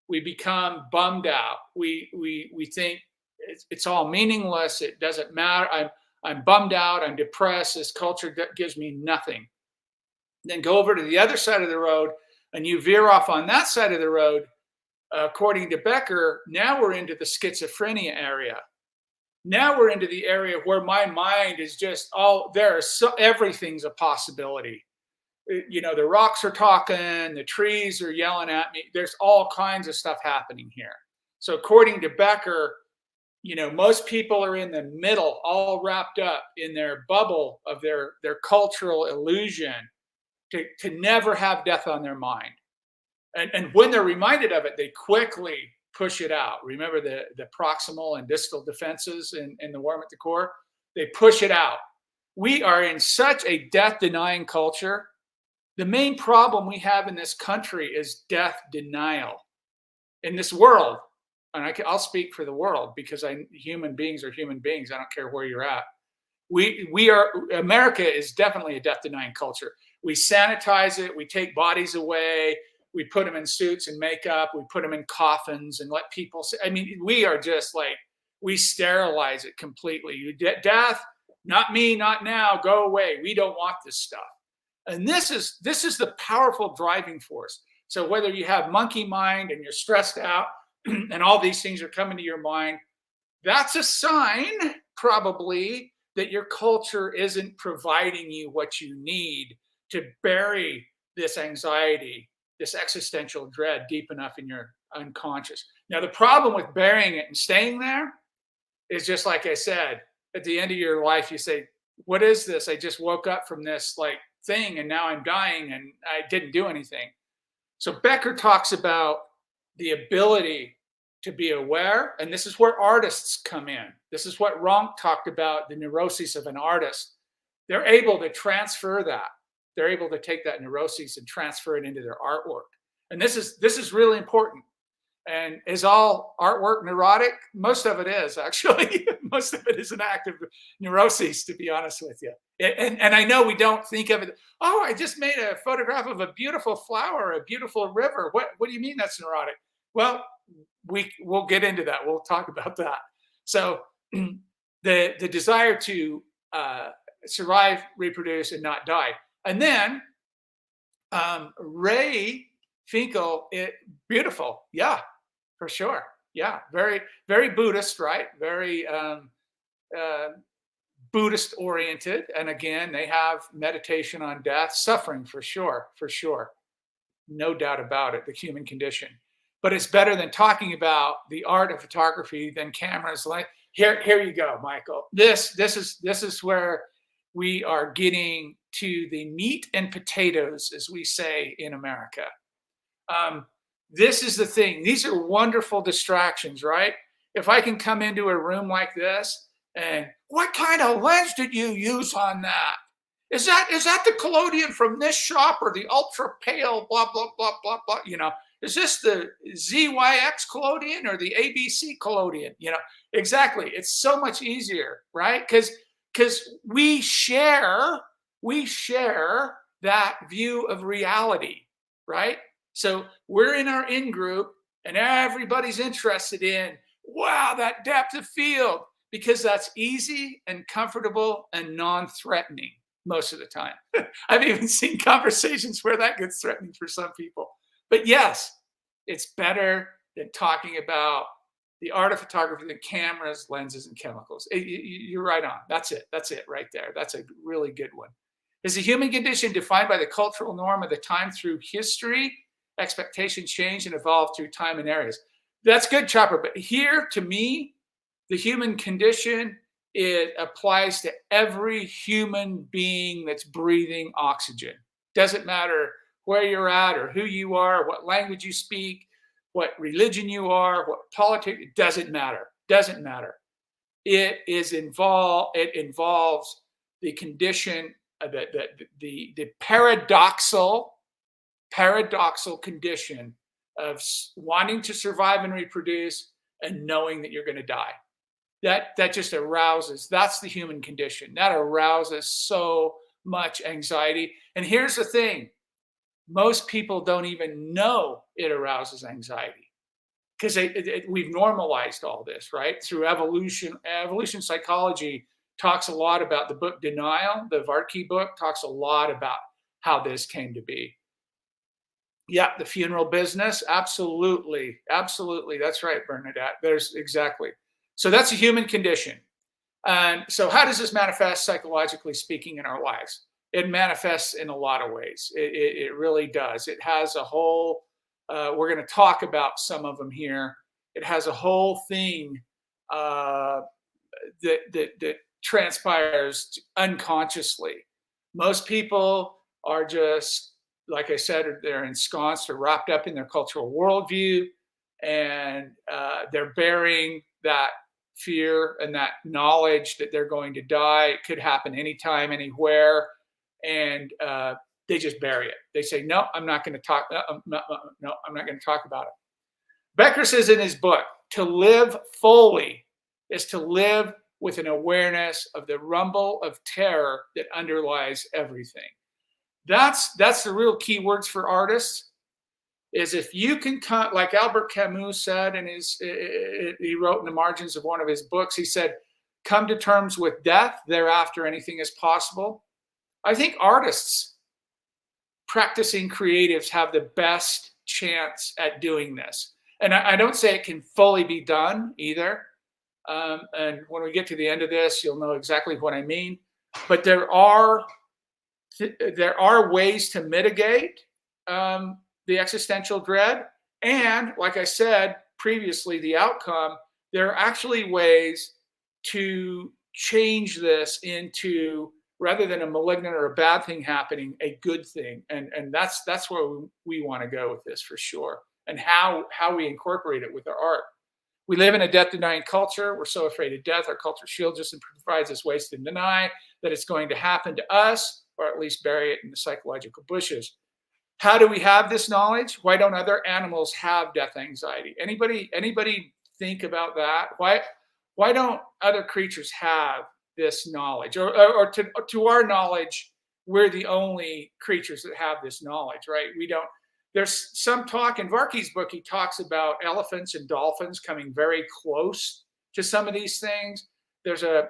Speaker 1: We become bummed out. We think it's all meaningless. It doesn't matter. I'm bummed out. I'm depressed. This culture gives me nothing. Then go over to the other side of the road, and you veer off on that side of the road. According to Becker, now we're into the schizophrenia area. Now we're into the area where my mind is just everything's a possibility. You know, the rocks are talking, the trees are yelling at me. There's all kinds of stuff happening here. So according to Becker, you know, most people are in the middle, all wrapped up in their bubble of their cultural illusion to never have death on their mind. And when they're reminded of it, they quickly push it out. Remember the proximal and distal defenses in the worm at the core? They push it out. We are in such a death-denying culture. The main problem we have in this country is death denial. In this world, and I'll speak for the world because human beings are human beings. I don't care where you're at. America is definitely a death-denying culture. We sanitize it. We take bodies away. We put them in suits and makeup. We put them in coffins and let people say, I mean, we are just like, we sterilize it completely. Death, not me, not now, go away. We don't want this stuff. And this is the powerful driving force. So whether you have monkey mind and you're stressed out and all these things are coming to your mind, that's a sign probably that your culture isn't providing you what you need to bury this anxiety, this existential dread deep enough in your unconscious. Now, the problem with burying it and staying there is just like I said, at the end of your life, you say, what is this? I just woke up from this like thing and now I'm dying and I didn't do anything. So Becker talks about the ability to be aware, and this is where artists come in. This is what Ronk talked about, the neuroses of an artist. They're able to transfer that. They're able to take that neuroses and transfer it into their artwork. And this is really important. And is all artwork neurotic? Most of it is, actually. Most of it is an act of neuroses, to be honest with you. And I know we don't think of it, oh, I just made a photograph of a beautiful flower, a beautiful river. What do you mean that's neurotic? Well, we'll get into that. We'll talk about that. So the desire to survive, reproduce, and not die. And then Ray Finkel, beautiful. Yeah, for sure. Yeah, very, very Buddhist, right? Very Buddhist oriented. And again, they have meditation on death, suffering for sure. No doubt about it, the human condition. But it's better than talking about the art of photography than cameras. Like here you go, Michael. This is where we are getting to the meat and potatoes, as we say in America. This is the thing. These are wonderful distractions, right? If I can come into a room like this and what kind of lens did you use on that? Is that the collodion from this shop or the ultra pale blah, blah, blah, blah, blah, you know? Is this the ZYX collodion or the ABC collodion? You know, exactly. It's so much easier, right? Because we share that view of reality, right? So we're in our in-group and everybody's interested in Wow, that depth of field, because that's easy and comfortable and non-threatening most of the time. I've even seen conversations where that gets threatening for some people. But yes, it's better than talking about the art of photography than cameras, lenses, and chemicals. You're right on. That's it. That's it right there. That's a really good one. Is the human condition defined by the cultural norm of the time through history? Expectations change and evolve through time and areas. That's good, Chopper. But here, to me, the human condition, it applies to every human being that's breathing oxygen. Doesn't matter where you're at or who you are, what language you speak, what religion you are, what politics, it doesn't matter. Doesn't matter. It involves the condition, the paradoxical condition of wanting to survive and reproduce and knowing that you're going to die. That just arouses. That's the human condition. That arouses so much anxiety. And here's the thing: most people don't even know it arouses anxiety because we've normalized all this, right? Through evolution. Evolution psychology talks a lot about the book Denial. The Varkey book talks a lot about how this came to be. Yeah, the funeral business. Absolutely. Absolutely. That's right, Bernadette. There's exactly. So that's a human condition. And so how does this manifest psychologically speaking in our lives? It manifests in a lot of ways. It really does. It has a whole, we're going to talk about some of them here. It has a whole thing that transpires unconsciously. Most people are just, like I said, they're ensconced or wrapped up in their cultural worldview, and they're bearing that fear and that knowledge that they're going to die. It could happen anytime, anywhere, and they just bury it. They say, "No, I'm not going to talk. No, I'm not going to talk about it." Becker says in his book, "To live fully is to live with an awareness of the rumble of terror that underlies everything." That's the real key words for artists. Is if you can, like Albert Camus said in he wrote in the margins of one of his books, he said, "Come to terms with death, thereafter anything is possible." I think artists, practicing creatives, have the best chance at doing this. And I don't say it can fully be done either. And when we get to the end of this, you'll know exactly what I mean. But there are ways to mitigate the existential dread. And like I said previously, the outcome, there are actually ways to change this into, rather than a malignant or a bad thing happening, a good thing. And that's where we want to go with this for sure. And how we incorporate it with our art. We live in a death-denying culture. We're so afraid of death. Our culture shields us and provides us ways to deny that it's going to happen to us, or at least bury it in the psychological bushes. How do we have this knowledge? Why don't other animals have death anxiety? Anybody think about that? Why don't other creatures have this knowledge? Or to our knowledge, we're the only creatures that have this knowledge, right? We don't. There's some talk in Varkey's book. He talks about elephants and dolphins coming very close to some of these things. There's a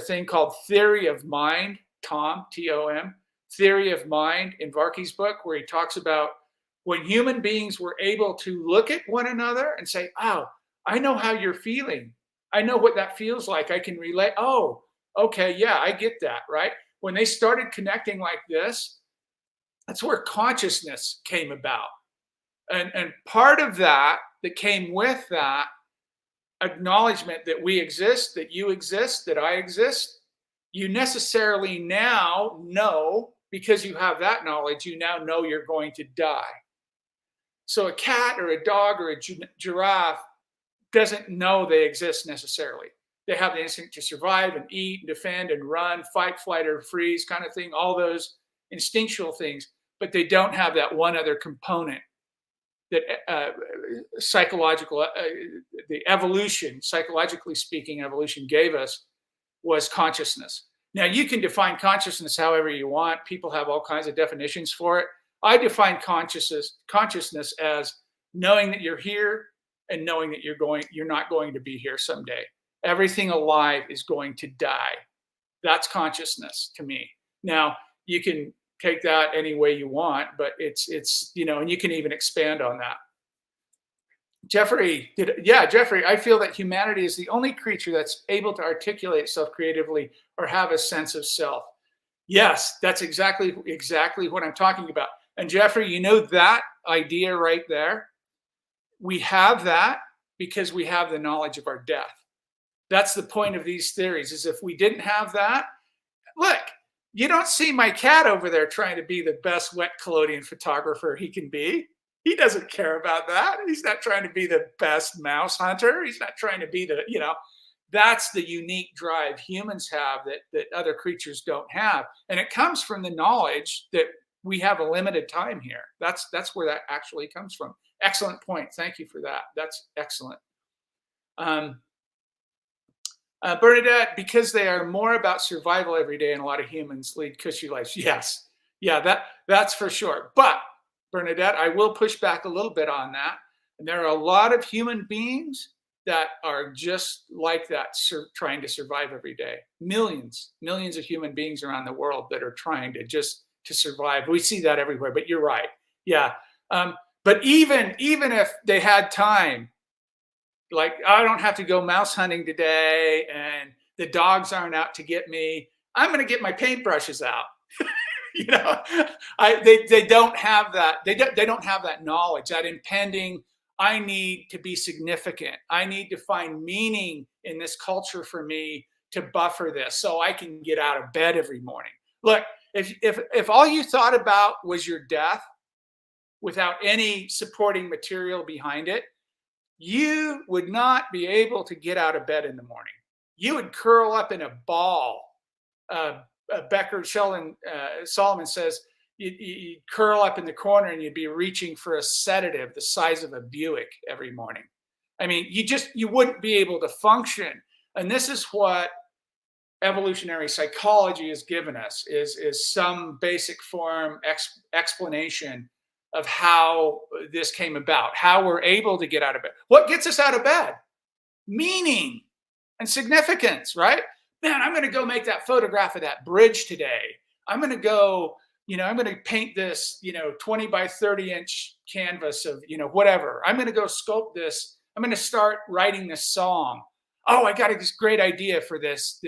Speaker 1: thing called theory of mind, T-O-M, theory of mind in Varkey's book, where he talks about when human beings were able to look at one another and say, "Oh, I know how you're feeling. I know what that feels like. I can relate. Oh, okay, yeah, I get that," right? When they started connecting like this, that's where consciousness came about. And part of that came with that acknowledgement that we exist, that you exist, that I exist, you necessarily now know, because you have that knowledge, you now know you're going to die. So a cat or a dog or a giraffe doesn't know they exist necessarily. They have the instinct to survive and eat and defend and run, fight, flight, or freeze kind of thing, all those instinctual things, but they don't have that one other component that the evolution, psychologically speaking, evolution gave us, was consciousness. Now, you can define consciousness however you want. People have all kinds of definitions for it. I define consciousness as knowing that you're here, and knowing that you're not going to be here someday. Everything alive is going to die. That's consciousness to me. Now, you can take that any way you want, but it's and you can even expand on that. Jeffrey, I feel that humanity is the only creature that's able to articulate itself creatively or have a sense of self. Yes, that's exactly what I'm talking about. And Jeffrey, that idea right there, we have that because we have the knowledge of our death. That's the point of these theories, is if we didn't have that, look, you don't see my cat over there trying to be the best wet collodion photographer he can be. He doesn't care about that. He's not trying to be the best mouse hunter. He's not trying to be that's the unique drive humans have that other creatures don't have. And it comes from the knowledge that we have a limited time here. That's where that actually comes from. Excellent point. Thank you for that. That's excellent. Bernadette, because they are more about survival every day and a lot of humans lead cushy lives. Yes. Yeah, that's for sure. But Bernadette, I will push back a little bit on that. And there are a lot of human beings that are just like that, trying to survive every day. Millions of human beings around the world that are trying to survive. We see that everywhere, but you're right. Yeah. But even if they had time, like, I don't have to go mouse hunting today and the dogs aren't out to get me, I'm going to get my paintbrushes out. They don't have that. They don't have that knowledge, that impending, I need to be significant. I need to find meaning in this culture for me to buffer this so I can get out of bed every morning. Look, if all you thought about was your death without any supporting material behind it, you would not be able to get out of bed in the morning. You would curl up in a ball. Becker Solomon says you'd curl up in the corner and you'd be reaching for a sedative the size of a Buick every morning. I mean, you wouldn't be able to function. And this is what evolutionary psychology has given us, is some basic form explanation of how this came about, how we're able to get out of bed. What gets us out of bed? Meaning and significance, right? Man, I'm going to go make that photograph of that bridge today. I'm going to go, I'm going to paint this, 20 by 30 inch canvas of, whatever. I'm going to go sculpt this. I'm going to start writing this song. Oh, I got this great idea for this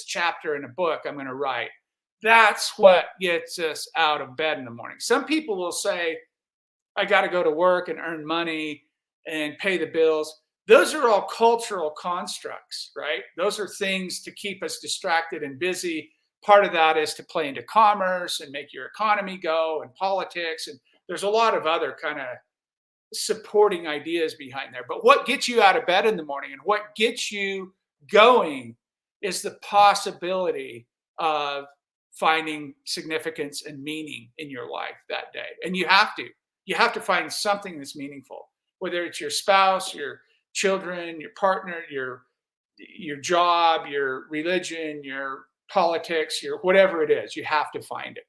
Speaker 1: chapter in a book I'm going to write. That's what gets us out of bed in the morning. Some people will say, I got to go to work and earn money and pay the bills. Those are all cultural constructs, right? Those are things to keep us distracted and busy. Part of that is to play into commerce and make your economy go, and politics. And there's a lot of other kind of supporting ideas behind there. But what gets you out of bed in the morning and what gets you going is the possibility of finding significance and meaning in your life that day. And you have to find something that's meaningful, whether it's your spouse, your children, your partner, your job, your religion, your politics, your whatever it is. You have to find it.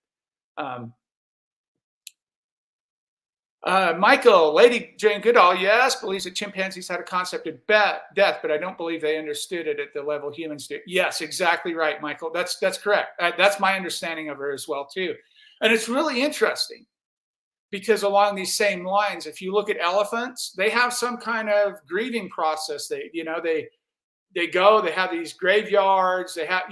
Speaker 1: Michael, Lady Jane Goodall, yes, believes that chimpanzees had a concept of death, but I don't believe they understood it at the level humans do. Yes, exactly right, Michael. That's correct. That's my understanding of her as well, too. And it's really interesting because along these same lines, if you look at elephants, they have some kind of grieving process. They have these graveyards. They have,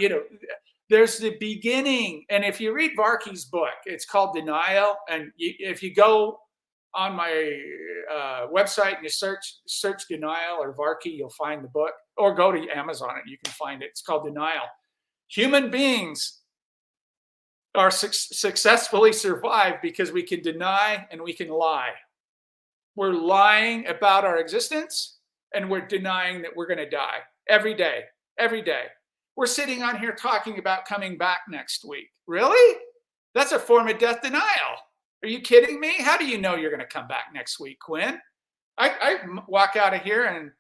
Speaker 1: there's the beginning. And if you read Varkey's book, it's called Denial. And if you go on my website and you search Denial or Varkey, you'll find the book, or go to Amazon and you can find it. It's called Denial. Human beings are successfully survived because we can deny and we can lie. We're lying about our existence and we're denying that we're going to die every day. We're sitting on here talking about coming back next week. Really? That's a form of death denial. Are you kidding me? How do you know you're going to come back next week, Quinn? I walk out of here and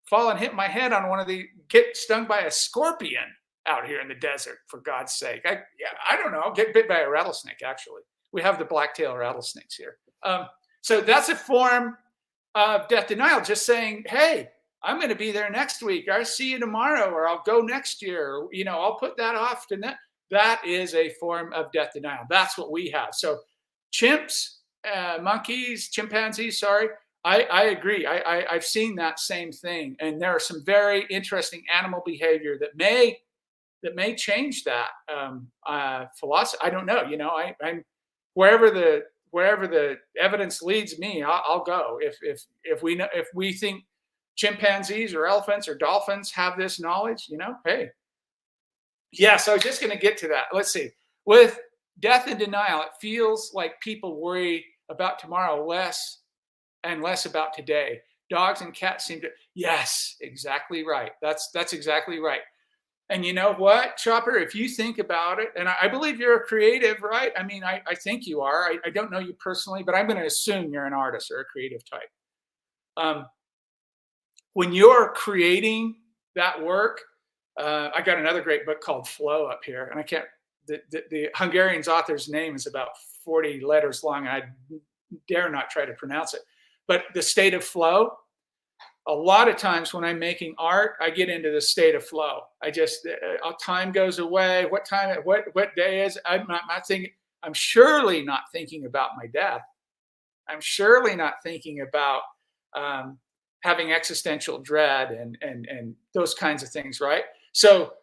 Speaker 1: fall and hit my head on get stung by a scorpion out here in the desert, for God's sake. I don't know, get bit by a rattlesnake, actually. We have the black-tailed rattlesnakes here. So that's a form death denial, just saying, hey, I'm going to be there next week. I'll see you tomorrow, or I'll go next year. Or, I'll put that off to next. That is a form of death denial. That's what we have. So chimpanzees, sorry. I agree. I've seen that same thing. And there are some very interesting animal behavior that may change that philosophy. I don't know. I'm wherever the evidence leads me, I'll go. If we think chimpanzees or elephants or dolphins have this knowledge, hey. Yeah, so I was just going to get to that. Let's see. With death and denial, it feels like people worry about tomorrow less and less about today. Dogs and cats seem to. Yes, exactly right. That's exactly right. And you know what, Chopper, if you think about it, and I believe you're a creative, right? I mean, I think you are. I don't know you personally, but I'm going to assume you're an artist or a creative type. When you're creating that work, I got another great book called Flow up here, and I can't. The Hungarian's author's name is about 40 letters long, and I dare not try to pronounce it. But the state of flow. A lot of times when I'm making art, I get into the state of flow. I just time goes away. What day is it? I'm not thinking. I'm surely not thinking about my death. I'm surely not thinking about having existential dread and those kinds of things, right? So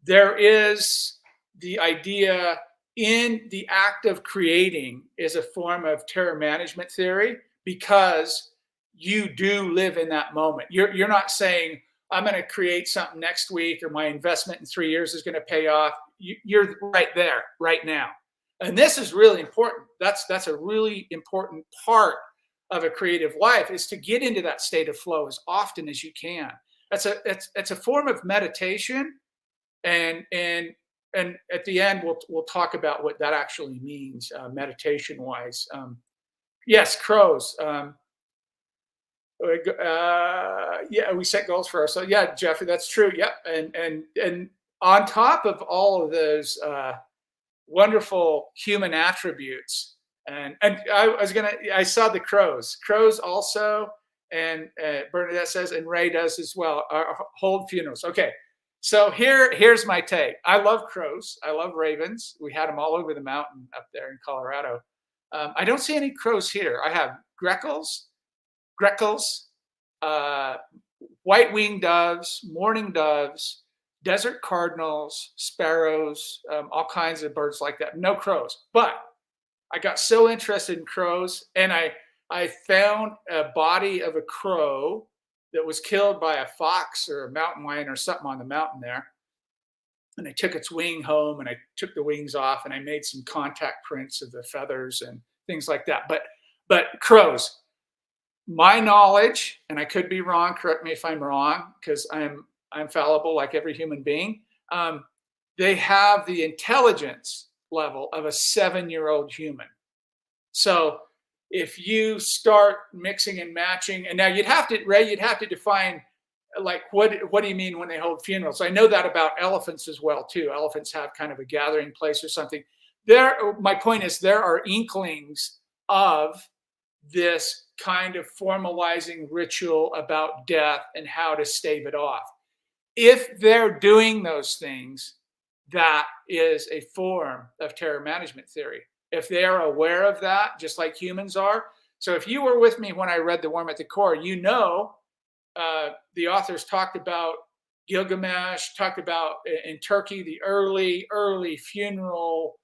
Speaker 1: there is the idea in the act of creating is a form of terror management theory, because you do live in that moment. You're not saying, I'm going to create something next week, or my investment in 3 years is going to pay off. You're right there, right now. And this is really important. That's a really important part of a creative life, is to get into that state of flow as often as you can. It's a form of meditation. And at the end, we'll talk about what that actually means, meditation wise. Yes, crows. Yeah, we set goals for ourselves. Yeah, Jeffrey, that's true. Yeah, and on top of all of those wonderful human attributes, and I saw the crows. Crows also, and Bernadette says, and Ray does as well. Hold funerals. Okay, so here's my take. I love crows. I love ravens. We had them all over the mountain up there in Colorado. I don't see any crows here. I have greckles, white-winged doves, mourning doves, desert cardinals, sparrows, all kinds of birds like that. No crows. But I got so interested in crows, and I found a body of a crow that was killed by a fox or a mountain lion or something on the mountain there. And I took its wing home, and I took the wings off, and I made some contact prints of the feathers and things like that. But crows, my knowledge, and I could be wrong, correct me if I'm wrong, because I'm fallible like every human being. They have the intelligence level of a 7-year-old human. So if you start mixing and matching, and now you'd have to define, like, what do you mean when they hold funerals? I know that about elephants as well too. Elephants have kind of a gathering place or something. My point is, there are inklings of this kind of formalizing ritual about death and how to stave it off. If they're doing those things, that is a form of terror management theory. If they are aware of that, just like humans are. So if you were with me when I read The Worm at the Core, the authors talked about Gilgamesh, talked about in Turkey, the early funeral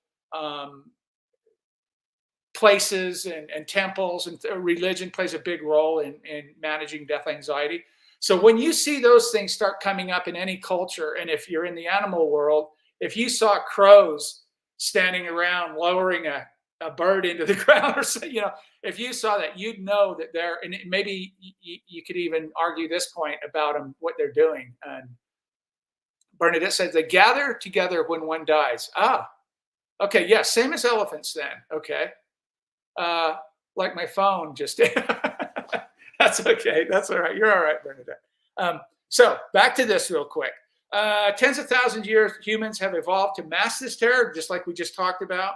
Speaker 1: places and temples, and religion plays a big role in managing death anxiety. So when you see those things start coming up in any culture, and if you're in the animal world, if you saw crows standing around lowering a bird into the ground, or so, if you saw that, you'd know that they're, and maybe you could even argue this point about them, what they're doing. And Bernadette says they gather together when one dies. Okay, yeah, same as elephants then. Okay. Like my phone just did. That's okay. That's all right. You're all right, Bernadette. So back to this real quick. Tens of thousands of years, humans have evolved to mask this terror, just like we just talked about.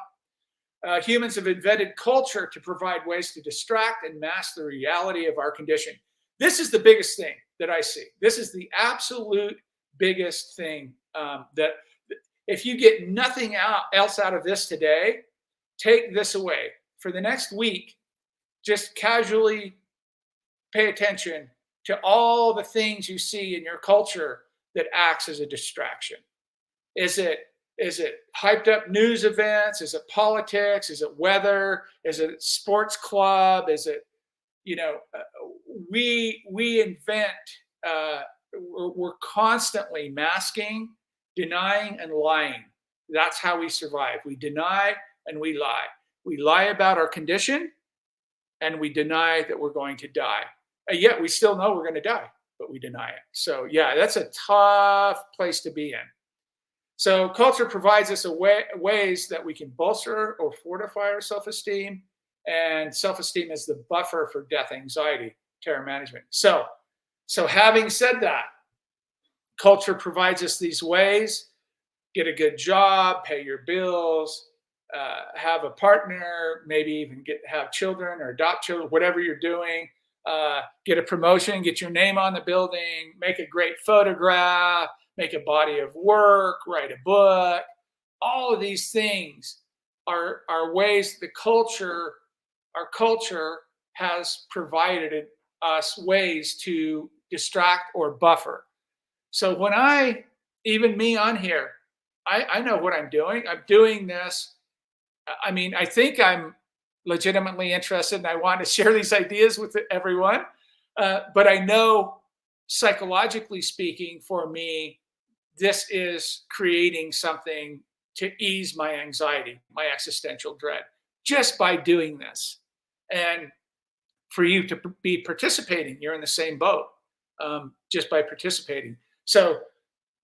Speaker 1: Humans have invented culture to provide ways to distract and mask the reality of our condition. This is the biggest thing that I see. This is the absolute biggest thing that if you get nothing else out of this today, take this away. For the next week, just casually pay attention to all the things you see in your culture that acts as a distraction. Is it hyped up news events? Is it politics? Is it weather? Is it sports club? Is it, we invent, we're constantly masking, denying, and lying. That's how we survive. We deny and we lie. We lie about our condition and we deny that we're going to die. And yet we still know we're going to die, but we deny it. So yeah, that's a tough place to be in. So culture provides us ways that we can bolster or fortify our self-esteem, and self-esteem is the buffer for death anxiety, terror management. So having said that, culture provides us these ways: get a good job, pay your bills, have a partner, maybe even have children or adopt children, whatever you're doing, get a promotion, get your name on the building, make a great photograph, make a body of work, write a book. All of these things are ways our culture has provided us ways to distract or buffer. So when even me on here, I know what I'm doing. I'm doing this. I mean, I think I'm legitimately interested and I want to share these ideas with everyone. But I know, psychologically speaking, for me, this is creating something to ease my anxiety, my existential dread, just by doing this. And for you to be participating, you're in the same boat, just by participating. So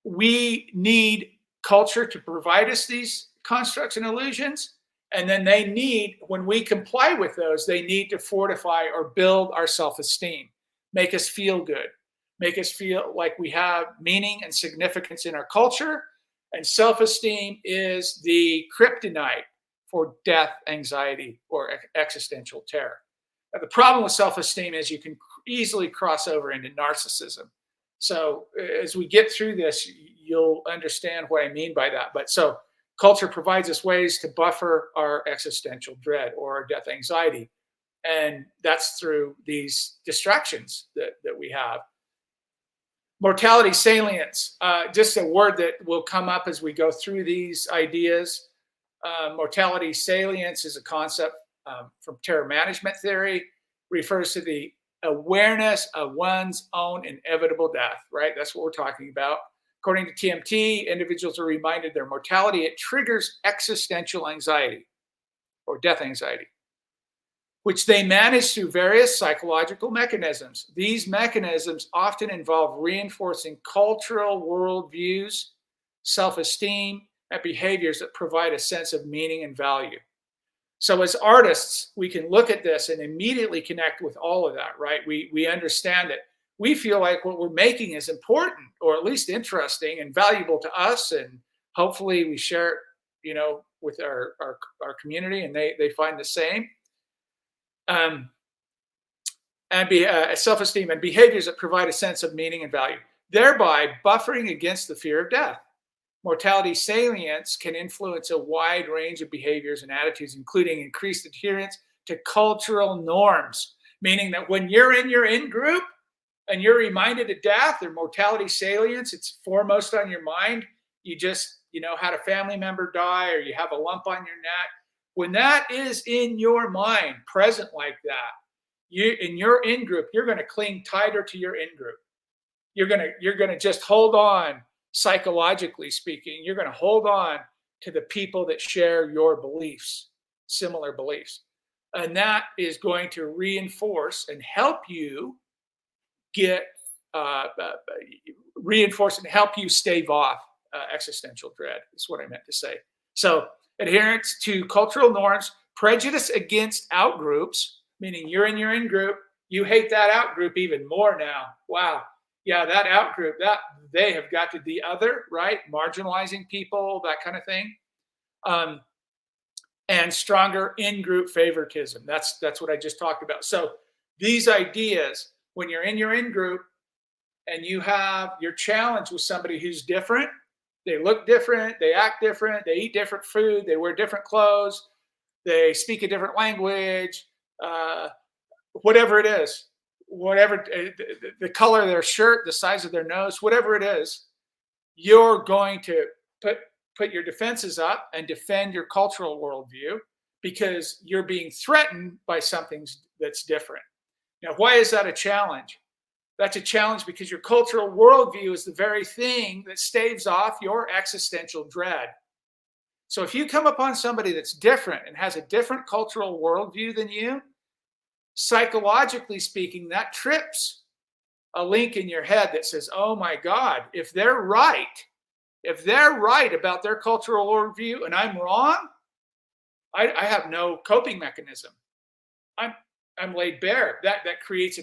Speaker 1: we need culture to provide us these constructs and illusions. And then when we comply with those, they need to fortify or build our self-esteem, make us feel good, make us feel like we have meaning and significance in our culture. And self-esteem is the kryptonite for death anxiety or existential terror. Now, the problem with self-esteem is you can easily cross over into narcissism. So as we get through this, you'll understand what I mean by that. But so culture provides us ways to buffer our existential dread or our death anxiety. And that's through these distractions that we have. Mortality salience, just a word that will come up as we go through these ideas. Mortality salience is a concept from terror management theory, refers to the awareness of one's own inevitable death, right? That's what we're talking about. According to TMT, individuals are reminded their mortality. It triggers existential anxiety or death anxiety, which they manage through various psychological mechanisms. These mechanisms often involve reinforcing cultural worldviews, self-esteem, and behaviors that provide a sense of meaning and value. So as artists, we can look at this and immediately connect with all of that, right? We understand it. We feel like what we're making is important, or at least interesting and valuable to us, and hopefully we share it, with our community, and they find the same. And self-esteem and behaviors that provide a sense of meaning and value, thereby buffering against the fear of death. Mortality salience can influence a wide range of behaviors and attitudes, including increased adherence to cultural norms, meaning that when you're in your in-group and you're reminded of death or mortality salience, it's foremost on your mind. You just, had a family member die, or you have a lump on your neck. When that is in your mind, present like that, in your in-group, you're going to cling tighter to your in-group. You're going to just hold on. Psychologically speaking, you're going to hold on to the people that share your beliefs, similar beliefs. And that is going to reinforce and help you stave off existential dread, is what I meant to say. So adherence to cultural norms, prejudice against outgroups, meaning you're in your in-group, you hate that outgroup even more now. Wow. Yeah, that outgroup, that they have got to the other, right? Marginalizing people, that kind of thing. and stronger in-group favoritism. That's what I just talked about. So these ideas, when you're in your in-group and you're challenged with somebody who's different, they look different, they act different, they eat different food, they wear different clothes, they speak a different language, whatever it is, whatever the color of their shirt, the size of their nose, whatever it is, you're going to put your defenses up and defend your cultural worldview because you're being threatened by something that's different. Now, why is that a challenge? That's a challenge because your cultural worldview is the very thing that staves off your existential dread. So if you come upon somebody that's different and has a different cultural worldview than you, psychologically speaking, that trips a link in your head that says, oh my God, if they're right about their cultural worldview and I'm wrong, I have no coping mechanism. I'm laid bare. That creates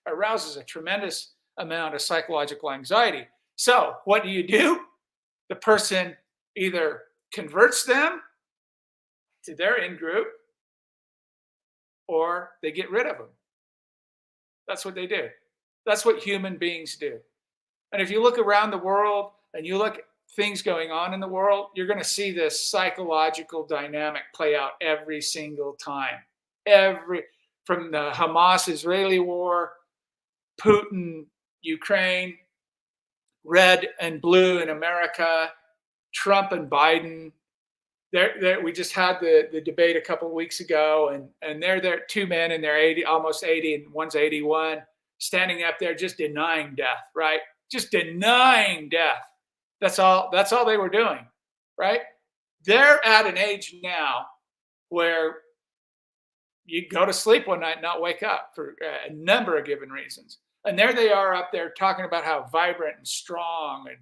Speaker 1: arouses a tremendous amount of psychological anxiety. So what do? The person either converts them to their in-group or they get rid of them. That's what they do. That's what human beings do. And if you look around the world and you look at things going on in the world, you're going to see this psychological dynamic play out every single time. From the Hamas-Israeli war, Putin, Ukraine, red and blue in America, Trump and Biden. We just had the debate a couple of weeks ago, and they're there, two men in their 80, almost 80, and one's 81, standing up there just denying death, right? Just denying death. That's all they were doing, right? They're at an age now where you go to sleep one night and not wake up for a number of given reasons. And there they are up there talking about how vibrant and strong, and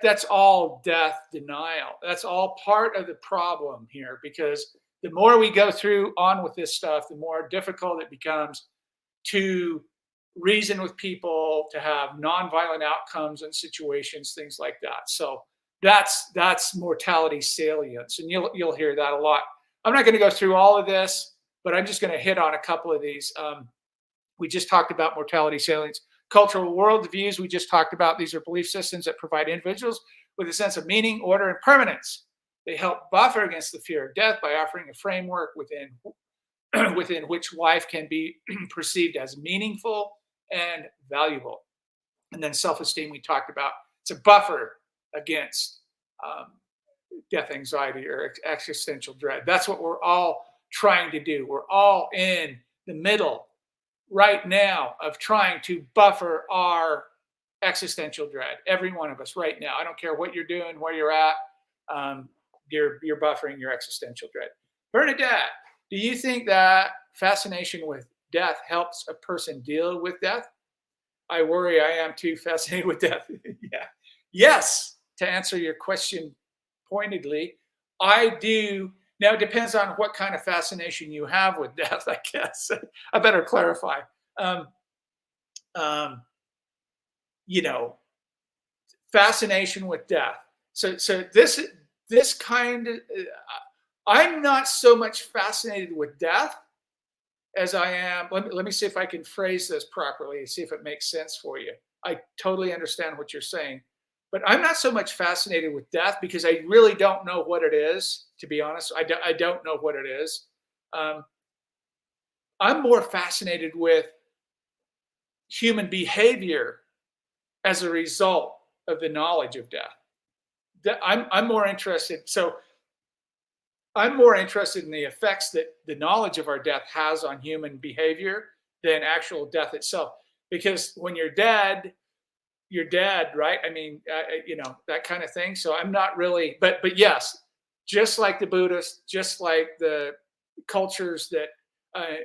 Speaker 1: that's all death denial. That's all part of the problem here, because the more we go through on with this stuff, the more difficult it becomes to reason with people, to have nonviolent outcomes in situations, things like that. So that's mortality salience, and you'll hear that a lot. I'm not going to go through all of this, but I'm just going to hit on a couple of these. We just talked about mortality salience. Cultural worldviews, we just talked about. These are belief systems that provide individuals with a sense of meaning, order, and permanence. They help buffer against the fear of death by offering a framework within which life can be perceived as meaningful and valuable. And then self-esteem, we talked about. It's a buffer against death anxiety or existential dread. That's what we're all trying to do. We're all in the middle right now of trying to buffer our existential dread. Every one of us right now. I don't care what you're doing, where you're at. You're buffering your existential dread. Bernadette, do you think that fascination with death helps a person deal with death? I worry I am too fascinated with death. Yeah. Yes, to answer your question pointedly, I do. Now, it depends on what kind of fascination you have with death, I guess. I better clarify. Fascination with death. So this kind of, I'm not so much fascinated with death as I am. Let me see if I can phrase this properly, see if it makes sense for you. I totally understand what you're saying. But I'm not so much fascinated with death because I really don't know what it is, to be honest. I don't know what it is. I'm more fascinated with human behavior as a result of the knowledge of death. I'm more interested. So I'm more interested in the effects that the knowledge of our death has on human behavior than actual death itself. Because when you're dead, right? I mean, that kind of thing. So I'm not really, but yes, just like the Buddhists, just like the cultures that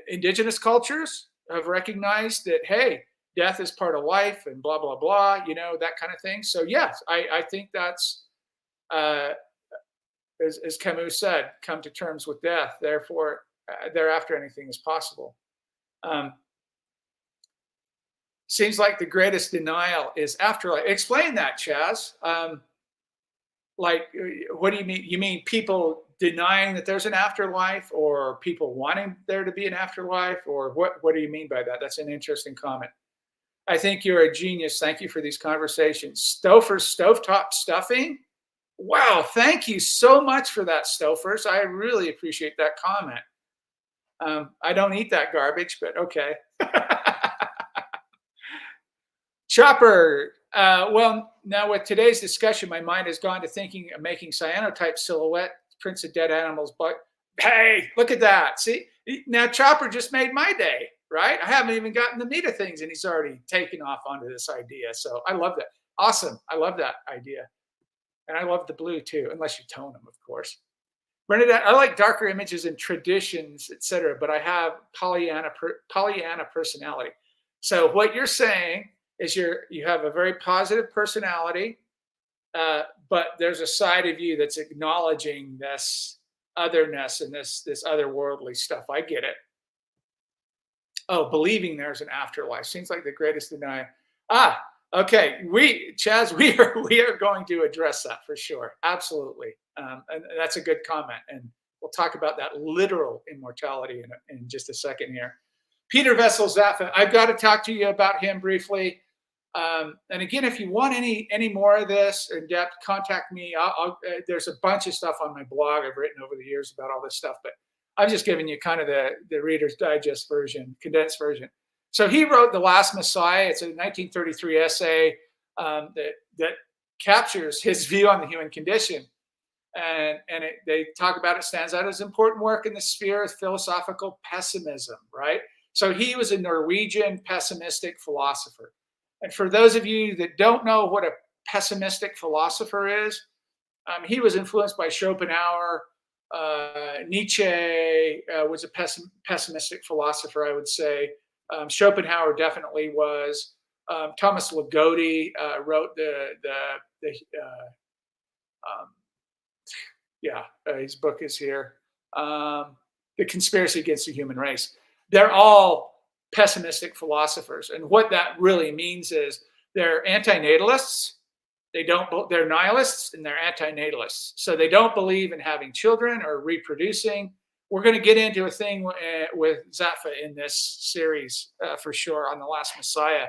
Speaker 1: indigenous cultures have recognized that, hey, death is part of life and blah, blah, blah, that kind of thing. So yes, I think that's, as Camus said, come to terms with death. Therefore, thereafter, anything is possible. Seems like the greatest denial is afterlife. Explain that, Chaz. Like, what do you mean? You mean people denying that there's an afterlife, or people wanting there to be an afterlife, or what do you mean by that? That's an interesting comment. I think you're a genius. Thank you for these conversations. Stouffer's stovetop stuffing. Wow, thank you so much for that, Stouffer's. I really appreciate that comment. I don't eat that garbage, but okay. Chopper. Well, now with today's discussion, my mind has gone to thinking of making cyanotype silhouette prints of dead animals. But hey, look at that. See, now Chopper just made my day, right? I haven't even gotten the meat of things, and he's already taken off onto this idea. So I love that. Awesome. I love that idea. And I love the blue too, unless you tone them, of course. Bernadette, I like darker images and traditions, etc., but I have Pollyanna personality. So what you're saying is you have a very positive personality, but there's a side of you that's acknowledging this otherness and this otherworldly stuff. I get it. Oh, believing there's an afterlife seems like the greatest denial. Okay, Chaz, we are going to address that for sure, absolutely, and that's a good comment, and we'll talk about that literal immortality in just a second here. Peter Vessel Zaffa, I've got to talk to you about him briefly, and again, if you want any more of this in depth, contact me. There's a bunch of stuff on my blog I've written over the years about all this stuff, but I'm just giving you kind of the Reader's Digest version, condensed version. So he wrote The Last Messiah. It's a 1933 essay that captures his view on the human condition. And they talk about it stands out as important work in the sphere of philosophical pessimism, right? So he was a Norwegian pessimistic philosopher. And for those of you that don't know what a pessimistic philosopher is, he was influenced by Schopenhauer. Nietzsche was a pessimistic philosopher, I would say. Schopenhauer definitely was. Thomas Ligotti wrote his book is here. The Conspiracy Against the Human Race. They're all pessimistic philosophers, and what that really means is they're antinatalists. They're nihilists and they're antinatalists. So they don't believe in having children or reproducing. We're going to get into a thing with Zaffa in this series for sure on The Last Messiah.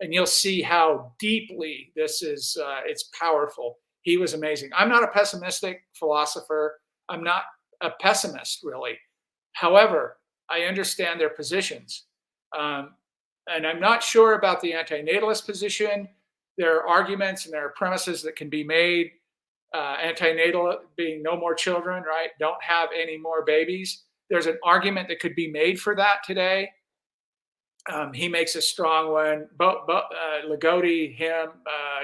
Speaker 1: And you'll see how deeply this is, it's powerful. He was amazing. I'm not a pessimistic philosopher. I'm not a pessimist, really. However, I understand their positions. And I'm not sure about the antinatalist position. There are arguments and there are premises that can be made. Antinatal being no more children, right? Don't have any more babies. There's an argument that could be made for that today. He makes a strong one. Ligotti, him,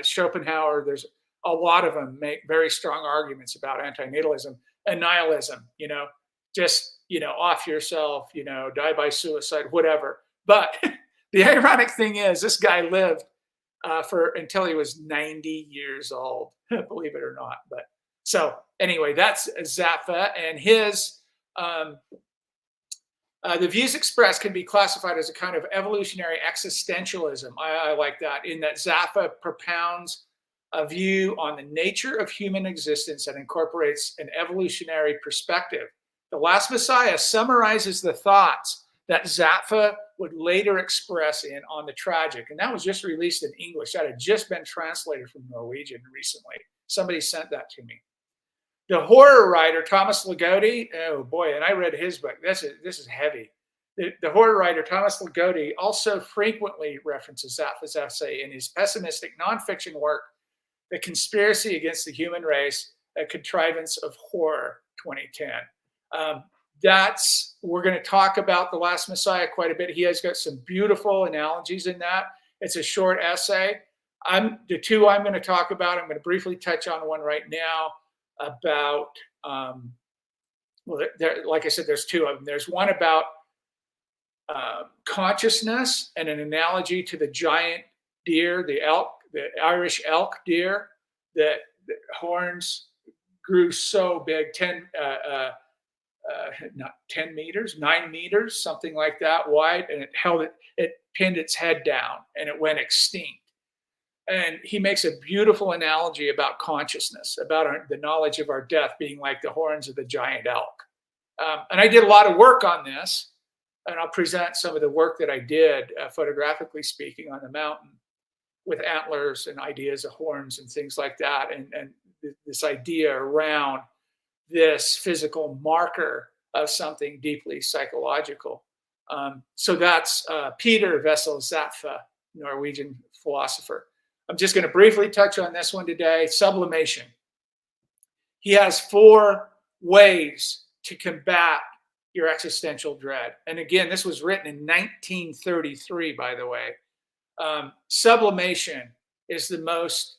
Speaker 1: Schopenhauer, there's a lot of them make very strong arguments about antinatalism and nihilism, just, off yourself, die by suicide, whatever. But the ironic thing is this guy lived until he was 90 years old, believe it or not. But so anyway, that's Zaffa, and his the views expressed can be classified as a kind of evolutionary existentialism. I like that, in that Zaffa propounds a view on the nature of human existence that incorporates an evolutionary perspective. The Last Messiah summarizes the thoughts that Zaffa would later express in On the Tragic. And that was just released in English. That had just been translated from Norwegian recently. Somebody sent that to me. The horror writer, Thomas Ligotti, oh boy, and I read his book. This is heavy. The horror writer, Thomas Ligotti, also frequently references Zaffa's essay in his pessimistic nonfiction work, The Conspiracy Against the Human Race, A Contrivance of Horror, 2010. We're going to talk about The Last Messiah quite a bit. He has got some beautiful analogies in that. It's a short essay. The two I'm going to talk about, I'm going to briefly touch on one right now about, like I said, there's two of them. There's one about consciousness and an analogy to the giant deer, the Irish elk deer, that the horns grew so big, not 10 meters, 9 meters, something like that wide, and it pinned its head down and it went extinct. And he makes a beautiful analogy about consciousness, about the knowledge of our death being like the horns of the giant elk. And I did a lot of work on this, and I'll present some of the work that I did, photographically speaking, on the mountain with antlers and ideas of horns and things like that, and this idea around this physical marker of something deeply psychological. So that's Peter Wessel Zapfe, Norwegian philosopher. I'm just going to briefly touch on this one today, sublimation. He has 4 ways to combat your existential dread. And again, this was written in 1933, by the way. Sublimation is the most,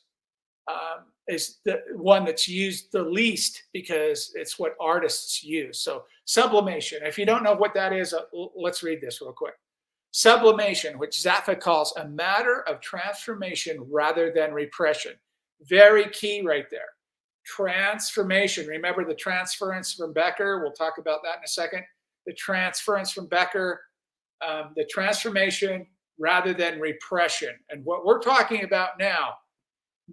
Speaker 1: is the one that's used the least because it's what artists use. So sublimation, if you don't know what that is, let's read this real quick. Sublimation, which Zapfe calls a matter of transformation rather than repression. Very key right there. Transformation. Remember the transference from Becker? We'll talk about that in a second. The transference from Becker, the transformation rather than repression. And what we're talking about now,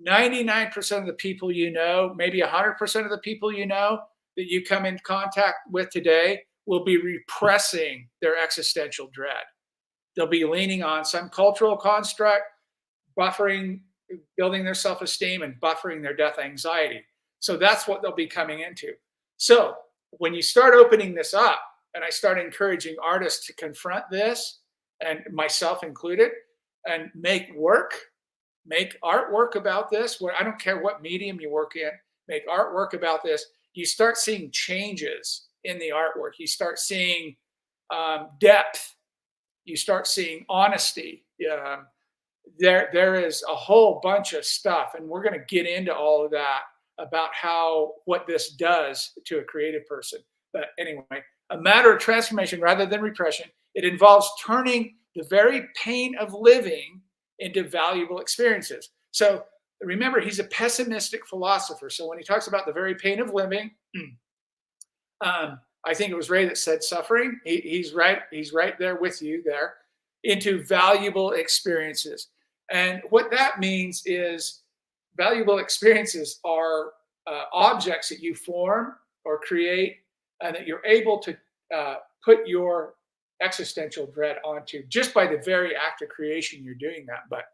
Speaker 1: 99% of the people you know, maybe 100% of the people you know that you come in contact with today will be repressing their existential dread. They'll be leaning on some cultural construct, buffering, building their self-esteem and buffering their death anxiety. So that's what they'll be coming into. So when you start opening this up, and I start encouraging artists to confront this, and myself included, and make artwork about this, where I don't care what medium you work in, make artwork about this, you start seeing changes in the artwork. You start seeing depth. You start seeing honesty. There is a whole bunch of stuff, and we're going to get into all of that about what this does to a creative person. But anyway, a matter of transformation rather than repression. It involves turning the very pain of living into valuable experiences. So remember, he's a pessimistic philosopher. So when he talks about the very pain of living, I think it was Ray that said suffering. He's right. He's right there with you there, into valuable experiences. And what that means is valuable experiences are objects that you form or create and that you're able to put your existential dread onto just by the very act of creation. You're doing that, but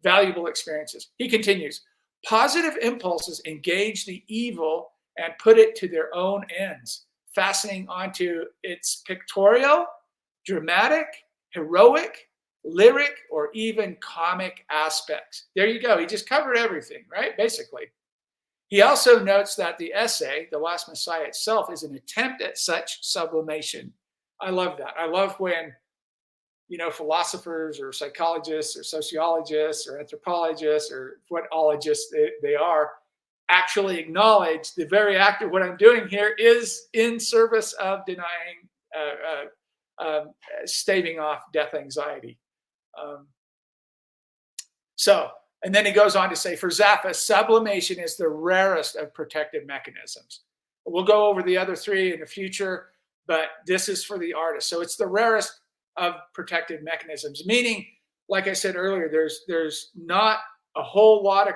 Speaker 1: valuable experiences. He continues, positive impulses engage the evil and put it to their own ends, fastening onto its pictorial, dramatic, heroic, lyric, or even comic aspects. There you go. He just covered everything, right? Basically. He also notes that the essay, The Last Messiah itself, is an attempt at such sublimation. I love that. I love when, philosophers or psychologists or sociologists or anthropologists or what ologists they are, actually acknowledge the very act of what I'm doing here is in service of denying, staving off death anxiety. And then he goes on to say, for Zapfe, sublimation is the rarest of protective mechanisms. We'll go over the other 3 in the future, but this is for the artist. So it's the rarest of protective mechanisms, meaning, like I said earlier, there's not a whole lot of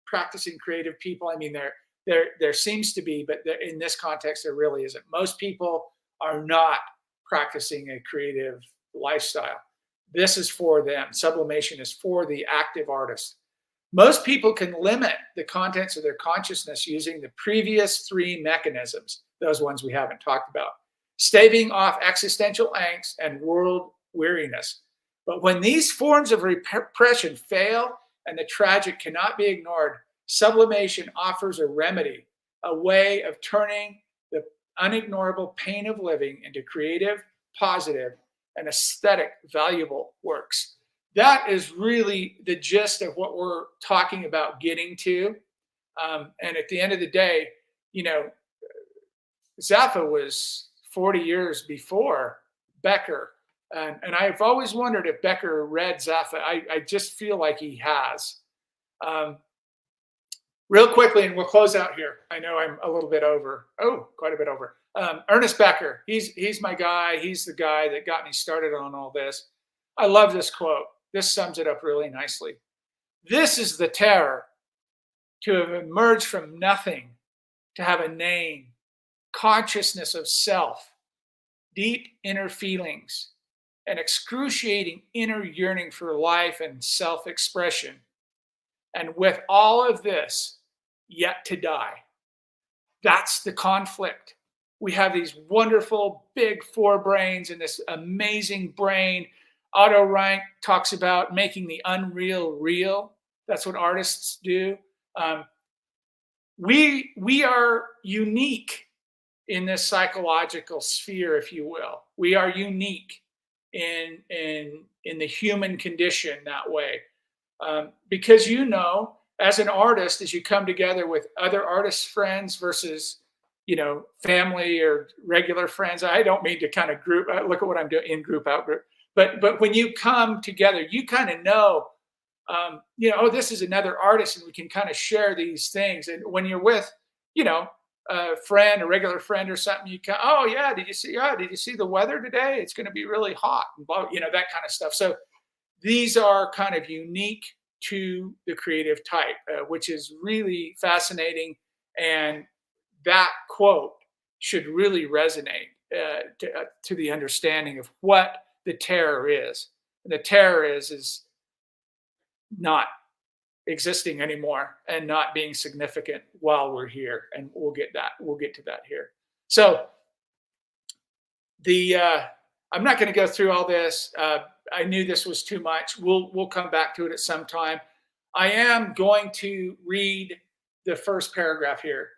Speaker 1: practicing creative people. I mean, there seems to be, but in this context, there really isn't. Most people are not practicing a creative lifestyle. This is for them. Sublimation is for the active artist. Most people can limit the contents of their consciousness using the previous 3 mechanisms, those ones we haven't talked about, staving off existential angst and world weariness. But when these forms of repression fail and the tragic cannot be ignored, sublimation offers a remedy, a way of turning the unignorable pain of living into creative, positive, and aesthetic, valuable works. That is really the gist of what we're talking about getting to. And at the end of the day, Zapfe was 40 years before Becker. And I've always wondered if Becker read Zapfe. I just feel like he has. Real quickly, and we'll close out here. I know I'm a little bit over. Oh, quite a bit over. Ernest Becker. He's my guy. He's the guy that got me started on all this. I love this quote. This sums it up really nicely. This is the terror, to have emerged from nothing, to have a name, consciousness of self, deep inner feelings, an excruciating inner yearning for life and self-expression. And with all of this, yet to die. That's the conflict. We have these wonderful big forebrains and this amazing brain. Otto Rank talks about making the unreal real. That's what artists do. We are unique in this psychological sphere, if you will. We are unique in the human condition that way. Because as an artist, as you come together with other artist friends versus, family or regular friends, I don't mean to kind of group, look at what I'm doing, in group, out group. But when you come together, you kind of know, oh, this is another artist, and we can kind of share these things. And when you're with, a friend, a regular friend or something, you can, oh yeah, did you see the weather today? It's going to be really hot, and blah, that kind of stuff. So these are kind of unique to the creative type, which is really fascinating. And that quote should really resonate to the understanding of what the terror is. And the terror is not existing anymore and not being significant while we're here. And we'll get to that here. So I'm not going to go through all this. I knew this was too much. We'll come back to it at some time. I am going to read the first paragraph here.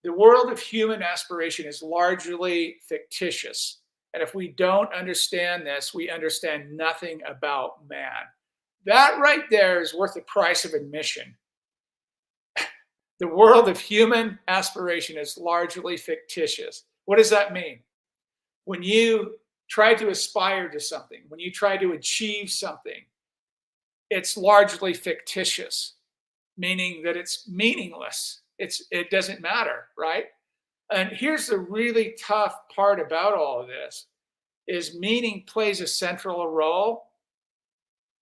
Speaker 1: The world of human aspiration is largely fictitious. And if we don't understand this, we understand nothing about man. That right there is worth the price of admission. The world of human aspiration is largely fictitious. What does that mean? When you try to aspire to something, when you try to achieve something, it's largely fictitious, meaning that it's meaningless. It doesn't matter, right? And here's the really tough part about all of this is meaning plays a central role,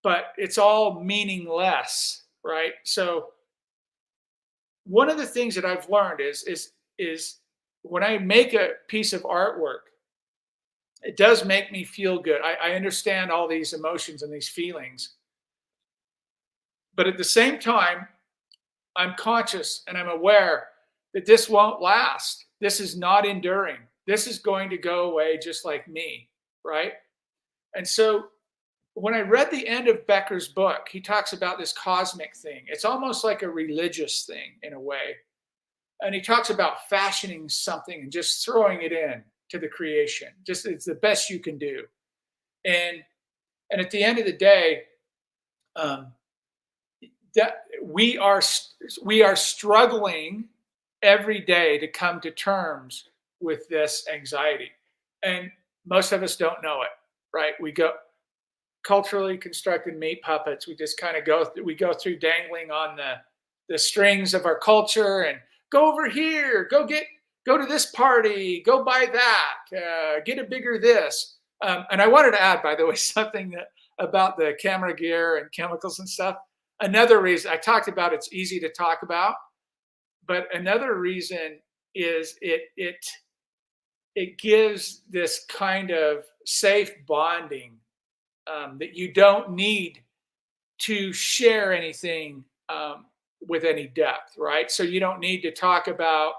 Speaker 1: but it's all meaningless, right? So one of the things that I've learned is when I make a piece of artwork, it does make me feel good. I understand all these emotions and these feelings. But at the same time, I'm conscious and I'm aware that this won't last. This is not enduring. This is going to go away just like me, right? And so when I read the end of Becker's book, he talks about this cosmic thing. It's almost like a religious thing in a way. And he talks about fashioning something and just throwing it in to the creation. Just it's the best you can do. And at the end of the day, that we are struggling every day to come to terms with this anxiety, and most of us don't know it, right? We go culturally constructed meat puppets. We just kind of go through dangling on the strings of our culture and go over here, go to this party, go buy that, get a bigger this. And I wanted to add, by the way, something about the camera gear and chemicals and stuff. Another reason I talked about, it's easy to talk about, but another reason is it gives this kind of safe bonding that you don't need to share anything with any depth, right? So you don't need to talk about,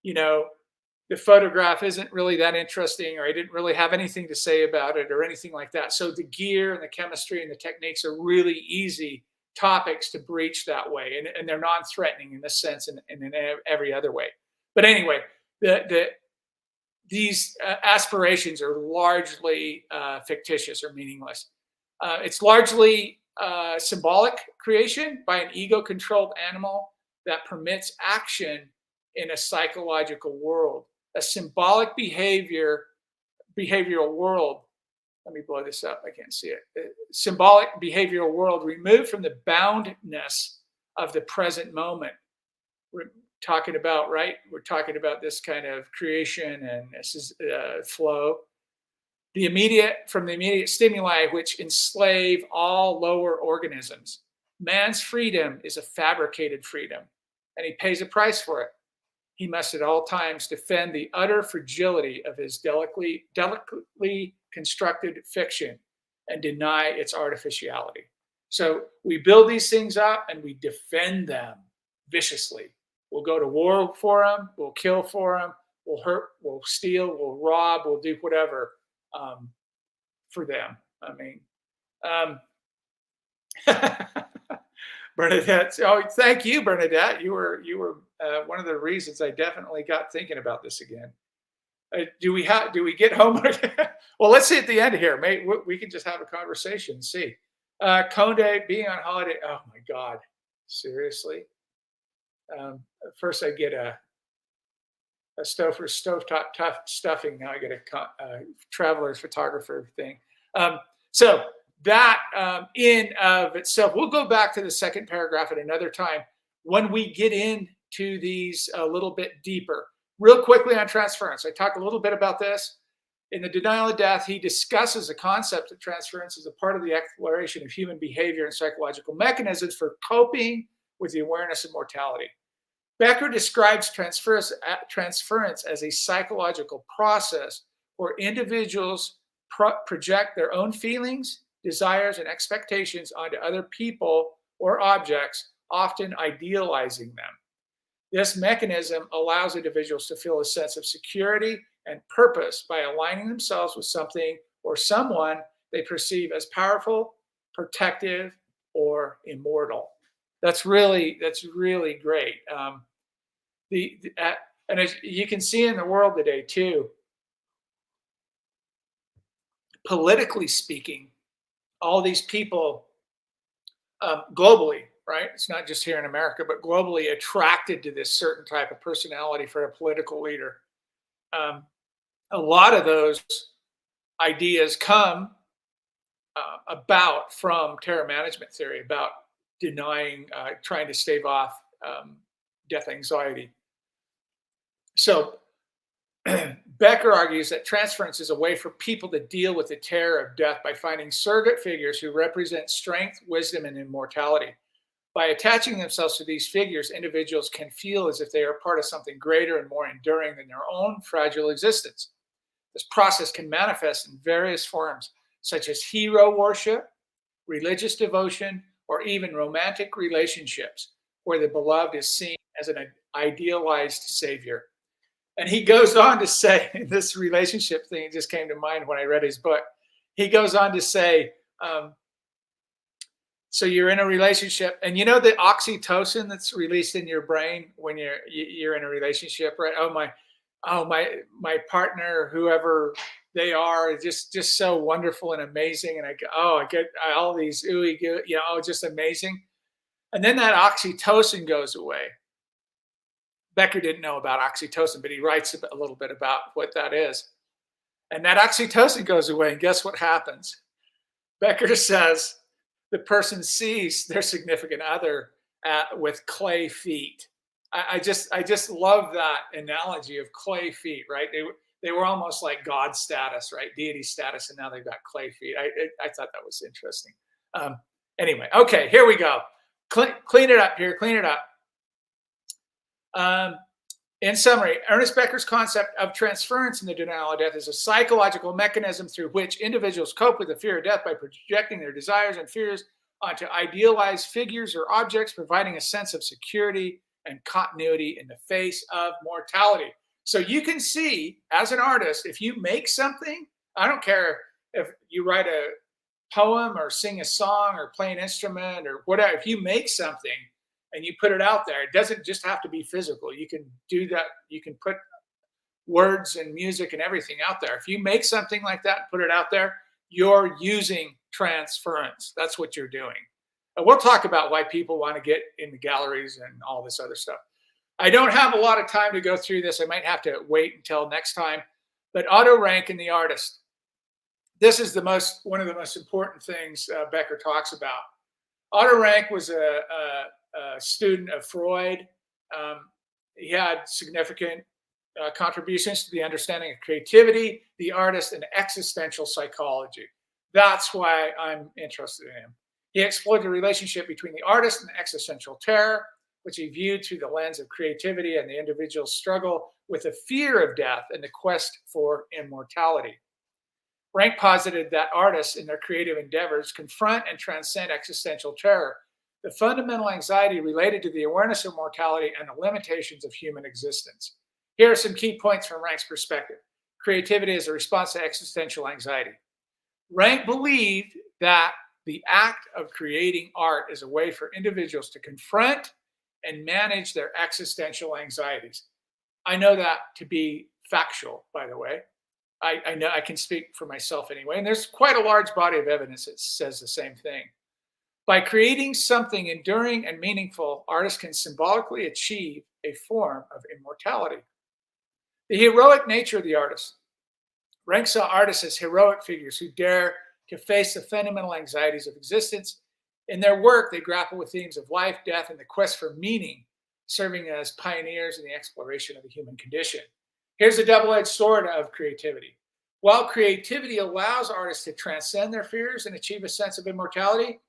Speaker 1: the photograph isn't really that interesting, or I didn't really have anything to say about it or anything like that. So the gear and the chemistry and the techniques are really easy topics to breach that way. And they're non-threatening in this sense and in every other way. But anyway, these aspirations are largely fictitious or meaningless. It's largely symbolic creation by an ego-controlled animal that permits action in a psychological world. A symbolic behavioral world. Let me blow this up. I can't see it. Symbolic behavioral world removed from the boundness of the present moment. We're talking about, right? We're talking about this kind of creation, and this is flow. From the immediate stimuli which enslave all lower organisms. Man's freedom is a fabricated freedom, and he pays a price for it. He must at all times defend the utter fragility of his delicately constructed fiction and deny its artificiality. So we build these things up and we defend them viciously. We'll go to war for them, we'll kill for them, we'll hurt, we'll steal, we'll rob, we'll do whatever for them. I mean, Bernadette. Oh, thank you, Bernadette. You were one of the reasons I definitely got thinking about this again. Do we get homework? Well, let's see at the end here. Maybe we can just have a conversation and see. Conde being on holiday. Oh my God, seriously. First I get a stovetop stuffing. Now I get a traveler's photographer thing. So that in of itself, we'll go back to the second paragraph at another time when we get into these a little bit deeper. Real quickly on transference, I talked a little bit about this. In the Denial of Death, he discusses the concept of transference as a part of the exploration of human behavior and psychological mechanisms for coping with the awareness of mortality. Becker describes transference as a psychological process where individuals project their own feelings, desires, and expectations onto other people or objects, often idealizing them. This mechanism allows individuals to feel a sense of security and purpose by aligning themselves with something or someone they perceive as powerful, protective, or immortal. That's really great. And as you can see in the world today too, politically speaking, all these people globally, right? It's not just here in America, but globally attracted to this certain type of personality for a political leader. A lot of those ideas come about from terror management theory, about denying, trying to stave off death anxiety. So Becker argues that transference is a way for people to deal with the terror of death by finding surrogate figures who represent strength, wisdom, and immortality. By attaching themselves to these figures, individuals can feel as if they are part of something greater and more enduring than their own fragile existence. This process can manifest in various forms, such as hero worship, religious devotion, or even romantic relationships, where the beloved is seen as an idealized savior. And he goes on to say, this relationship thing just came to mind when I read his book. He goes on to say, so you're in a relationship, and you know the oxytocin that's released in your brain when you're in a relationship, right? My partner, whoever they are, is just so wonderful and amazing, and I get all these ooey gooey, just amazing. And then that oxytocin goes away. Becker didn't know about oxytocin, but he writes a little bit about what that is. And that oxytocin goes away, and guess what happens? Becker says the person sees their significant other with clay feet. I just love that analogy of clay feet, right? They were almost like God status, right? Deity status, and now they've got clay feet. I thought that was interesting. Anyway, okay, here we go. Clean it up here, clean it up. In summary, Ernest Becker's concept of transference in the denial of death is a psychological mechanism through which individuals cope with the fear of death by projecting their desires and fears onto idealized figures or objects, providing a sense of security and continuity in the face of mortality. So you can see, as an artist, if you make something, I don't care if you write a poem or sing a song or play an instrument or whatever, if you make something and you put it out there, it doesn't just have to be physical. You can do that. You can put words and music and everything out there. If you make something like that and put it out there, you're using transference. That's what you're doing. And we'll talk about why people want to get in the galleries and all this other stuff. I don't have a lot of time to go through this. I might have to wait until next time. But Otto Rank and the artist. This is one of the most important things Becker talks about. Otto Rank was a student of Freud. He had significant contributions to the understanding of creativity, the artist, and existential psychology. That's why I'm interested in him. He explored the relationship between the artist and the existential terror, which he viewed through the lens of creativity and the individual's struggle with the fear of death and the quest for immortality. Rank posited that artists in their creative endeavors confront and transcend existential terror, the fundamental anxiety related to the awareness of mortality and the limitations of human existence. Here are some key points from Rank's perspective. Creativity is a response to existential anxiety. Rank believed that the act of creating art is a way for individuals to confront and manage their existential anxieties. I know that to be factual, by the way. I know I can speak for myself anyway, and there's quite a large body of evidence that says the same thing. By creating something enduring and meaningful, artists can symbolically achieve a form of immortality. The heroic nature of the artist. Rank saw artists as heroic figures who dare to face the fundamental anxieties of existence. In their work, they grapple with themes of life, death, and the quest for meaning, serving as pioneers in the exploration of the human condition. Here's a double-edged sword of creativity. While creativity allows artists to transcend their fears and achieve a sense of immortality,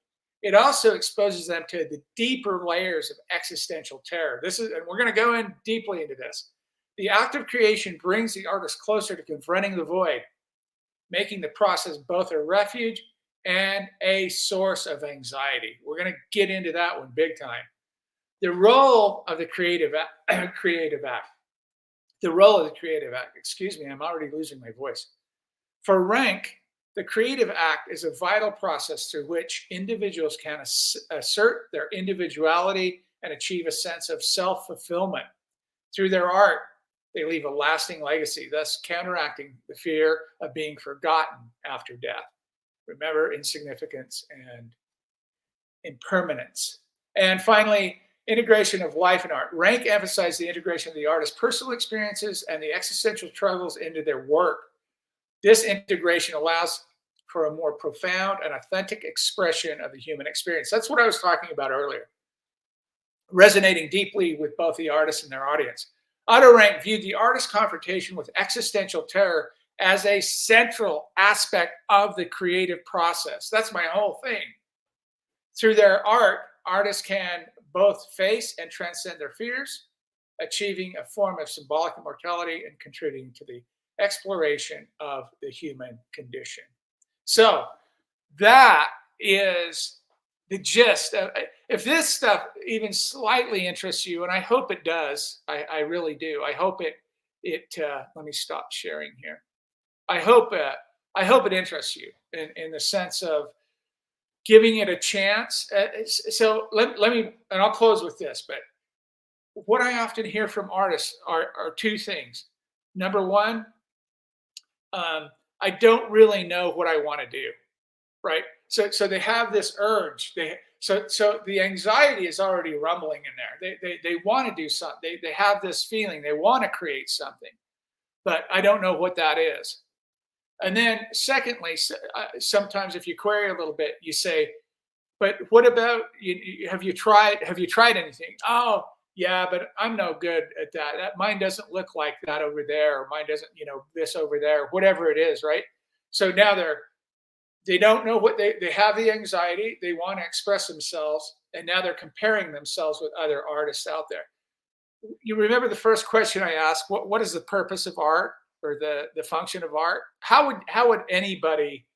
Speaker 1: it also exposes them to the deeper layers of existential terror. And we're going to go in deeply into this. The act of creation brings the artist closer to confronting the void, making the process both a refuge and a source of anxiety. We're going to get into that one big time. The role of the creative act. The role of the creative act, excuse me, I'm already losing my voice. For Rank, the creative act is a vital process through which individuals can assert their individuality and achieve a sense of self-fulfillment. Through their art, they leave a lasting legacy, thus counteracting the fear of being forgotten after death. Remember insignificance and impermanence. And finally, integration of life and art. Rank emphasized the integration of the artist's personal experiences and the existential struggles into their work. This integration allows for a more profound and authentic expression of the human experience. That's what I was talking about earlier, resonating deeply with both the artist and their audience. Otto Rank viewed the artist's confrontation with existential terror as a central aspect of the creative process. That's my whole thing. Through their art, artists can both face and transcend their fears, achieving a form of symbolic immortality and contributing to the exploration of the human condition. So that is the gist. If this stuff even slightly interests you, and I hope it does, I really do. I hope let me stop sharing here. I hope it interests you in the sense of giving it a chance. So let me, and I'll close with this, but what I often hear from artists are two things. Number one, I don't really know what I want to do, right? So they have this urge. So the anxiety is already rumbling in there. They want to do something. They have this feeling. They want to create something, but I don't know what that is. And then secondly, sometimes if you query a little bit, you say, but what about, have you tried anything? Oh, yeah, but I'm no good at that. Mine doesn't look like that over there, or mine doesn't, this over there, whatever it is, right? So now they don't know what they have the anxiety, they want to express themselves, and now they're comparing themselves with other artists out there. You remember the first question I asked, what is the purpose of art, or the function of art? How would anybody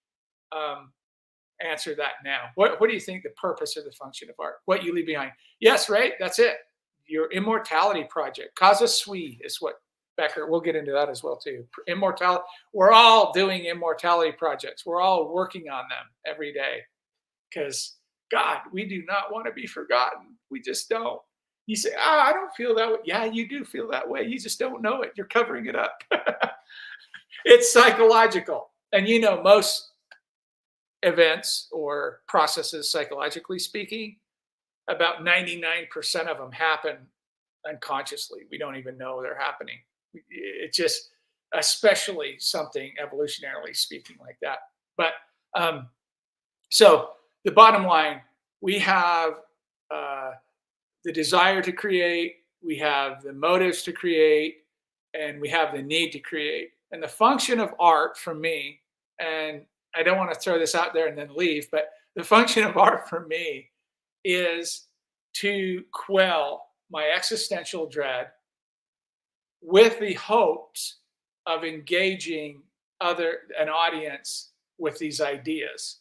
Speaker 1: answer that now? What do you think the purpose or the function of art? What you leave behind? Yes, right? That's it. Your immortality project. Causa sui is what Becker, we'll get into that as well too. Immortality. We're all doing immortality projects. We're all working on them every day because, God, we do not want to be forgotten. We just don't. You say, I don't feel that way. Yeah, you do feel that way. You just don't know it. You're covering it up. It's psychological. And most events or processes, psychologically speaking, about 99% of them happen unconsciously. We don't even know they're happening. It's just, especially something evolutionarily speaking like that. But so the bottom line, we have the desire to create, we have the motives to create, and we have the need to create. And the function of art for me, and I don't want to throw this out there and then leave, but The function of art for me is to quell my existential dread with the hopes of engaging an audience with these ideas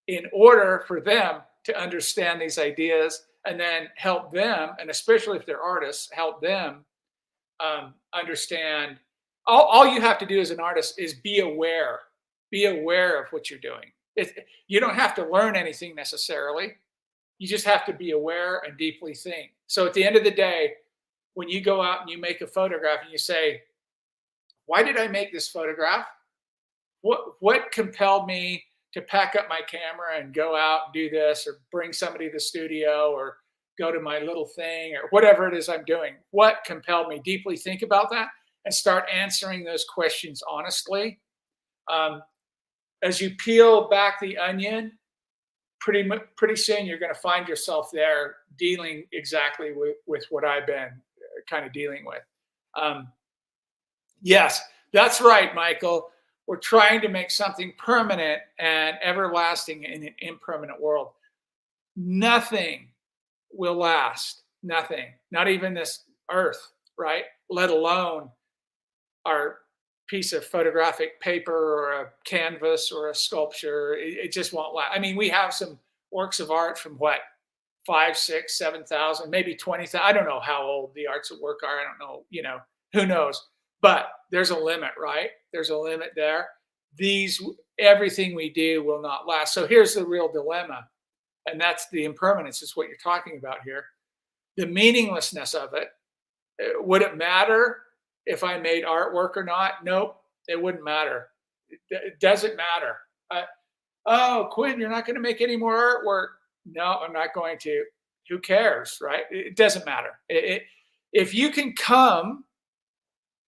Speaker 1: in order for them to understand these ideas and then help them, and especially if they're artists, help them understand. All you have to do as an artist is be aware of what you're doing. You don't have to learn anything necessarily. You just have to be aware and deeply think. So at the end of the day, when you go out and you make a photograph and you say, why did I make this photograph? What compelled me to pack up my camera and go out and do this, or bring somebody to the studio, or go to my little thing, or whatever it is I'm doing? What compelled me? Deeply think about that and start answering those questions honestly. As you peel back the onion, pretty soon you're going to find yourself there dealing exactly with what I've been kind of dealing with. Yes, that's right, Michael. We're trying to make something permanent and everlasting in an impermanent world. Nothing will last. Nothing. Not even this earth, right? Let alone our piece of photographic paper or a canvas or a sculpture. It just won't last. I mean, we have some works of art from what, 5, 6, 7,000, maybe 20,000. I don't know how old the arts of work are. I don't know, who knows? But there's a limit, right? There's a limit there. Everything we do will not last. So here's the real dilemma, and that's the impermanence is what you're talking about here. The meaninglessness of it. Would it matter if I made artwork or not? Nope, it wouldn't matter. It doesn't matter. Oh, Quinn, you're not going to make any more artwork. No, I'm not going to. Who cares, right? It doesn't matter. If you can come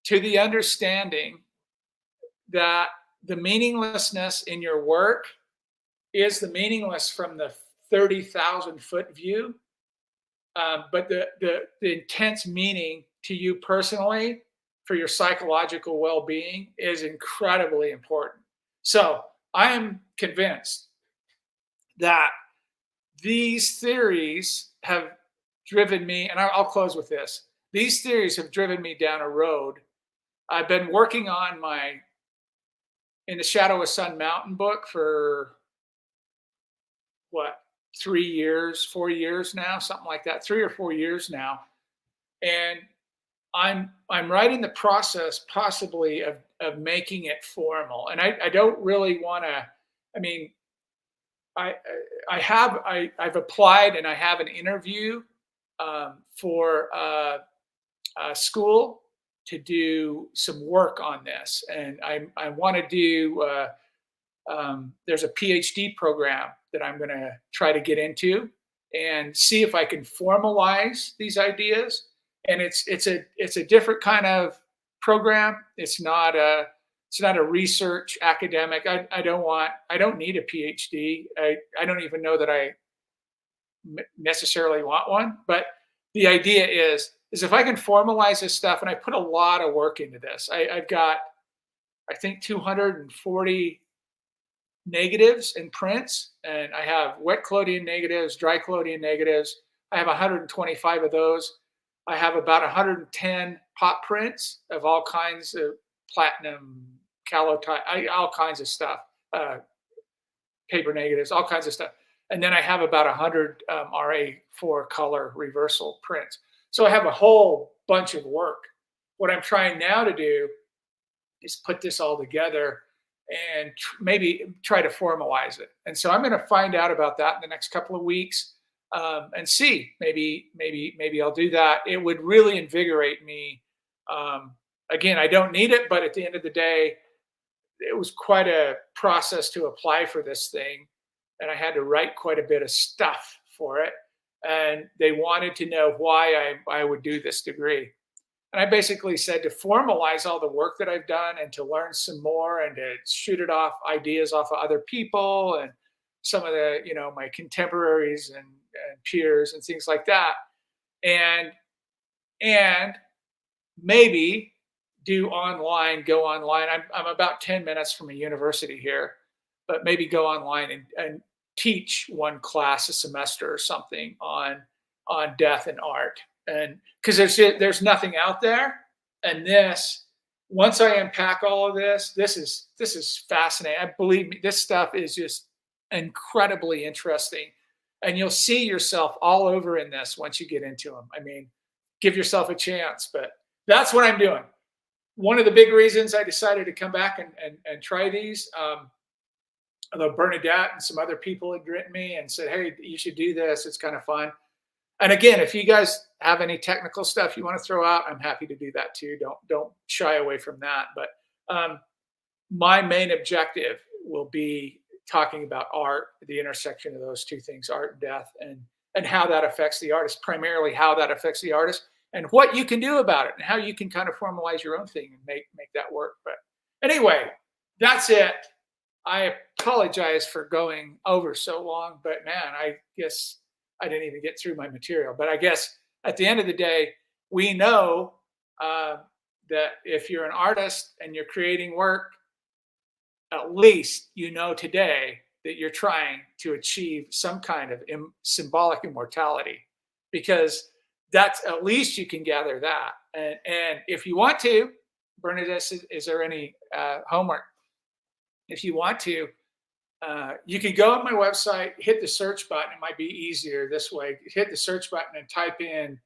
Speaker 1: to the understanding that the meaninglessness in your work is the meaningless from the 30,000 foot view, but the intense meaning to you personally for your psychological well-being is incredibly important. So I am convinced that these theories have driven me, and I'll close with this. These theories have driven me down a road. I've been working on my In the Shadow of Sun Mountain book for 3 years, 4 years now, something like that, 3 or 4 years now. And I'm right in the process possibly of making it formal. And I don't really want to, I mean, I've applied and I have an interview for a school to do some work on this. And I want to do, there's a PhD program that I'm going to try to get into and see if I can formalize these ideas. And it's a different kind of program. It's not a research academic. I don't need a PhD. I don't even know that I necessarily want one. But the idea is if I can formalize this stuff, and I put a lot of work into this. I've got, I think, 240 negatives and prints, and I have wet collodion negatives, dry collodion negatives. I have 125 of those. I have about 110 pop prints of all kinds of platinum, calotype, all kinds of stuff, paper negatives, all kinds of stuff. And then I have about 100 RA4 color reversal prints. So I have a whole bunch of work. What I'm trying now to do is put this all together and maybe try to formalize it. And so I'm going to find out about that in the next couple of weeks and see. Maybe I'll do that. It would really invigorate me. Again, I don't need it, but at the end of the day, it was quite a process to apply for this thing. And I had to write quite a bit of stuff for it. And they wanted to know why I would do this degree. And I basically said to formalize all the work that I've done and to learn some more and to shoot it off, ideas off of other people and some of the, my contemporaries and peers and things like that. And maybe go online. I'm about 10 minutes from a university here, but maybe go online and teach one class a semester or something on death and art, and because there's nothing out there. And this, once I unpack all of this, this is fascinating. I believe me, this stuff is just incredibly interesting, and you'll see yourself all over in this once you get into them. I mean, give yourself a chance. But that's what I'm doing. One of the big reasons I decided to come back and try these, although Bernadette and some other people had written me and said, hey, you should do this. It's kind of fun. And again, if you guys have any technical stuff you want to throw out, I'm happy to do that too. Don't shy away from that. But my main objective will be talking about art, the intersection of those two things, art and death, and how that affects the artist, primarily how that affects the artist, and what you can do about it, and how you can kind of formalize your own thing and make that work. But anyway, that's it. I apologize for going over so long, but man, I guess I didn't even get through my material. But I guess at the end of the day, we know that if you're an artist and you're creating work, at least you know today that you're trying to achieve some kind of symbolic immortality, because that's, at least you can gather that. And if you want to, Bernadette, is there any homework? If you want to, you can go on my website, hit the search button. It might be easier this way. Hit the search button and type in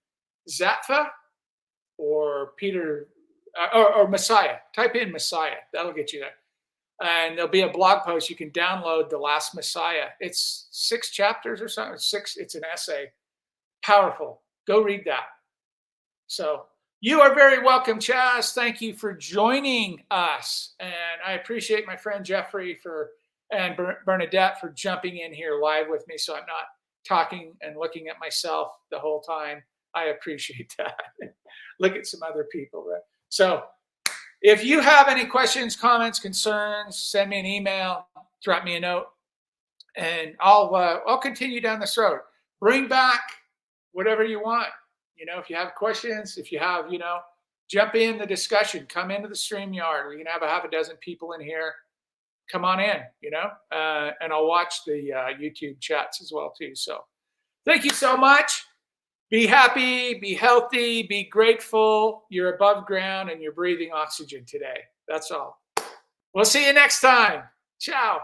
Speaker 1: Zatva or Peter or Messiah. Type in Messiah. That'll get you there. And there'll be a blog post. You can download The Last Messiah. It's 6 chapters or something. It's an essay. Powerful. Go read that. So you are very welcome, Chaz. Thank you for joining us. And I appreciate my friend Jeffrey and Bernadette for jumping in here live with me, so I'm not talking and looking at myself the whole time. I appreciate that. Look at some other people. So if you have any questions, comments, concerns, send me an email, drop me a note, and I'll continue down this road. Bring back whatever you want. You know, if you have questions, if you have, jump in the discussion, come into the StreamYard. We can have a half a dozen people in here. Come on in, and I'll watch the YouTube chats as well too. So thank you so much. Be happy, be healthy, be grateful. You're above ground and you're breathing oxygen today. That's all. We'll see you next time. Ciao.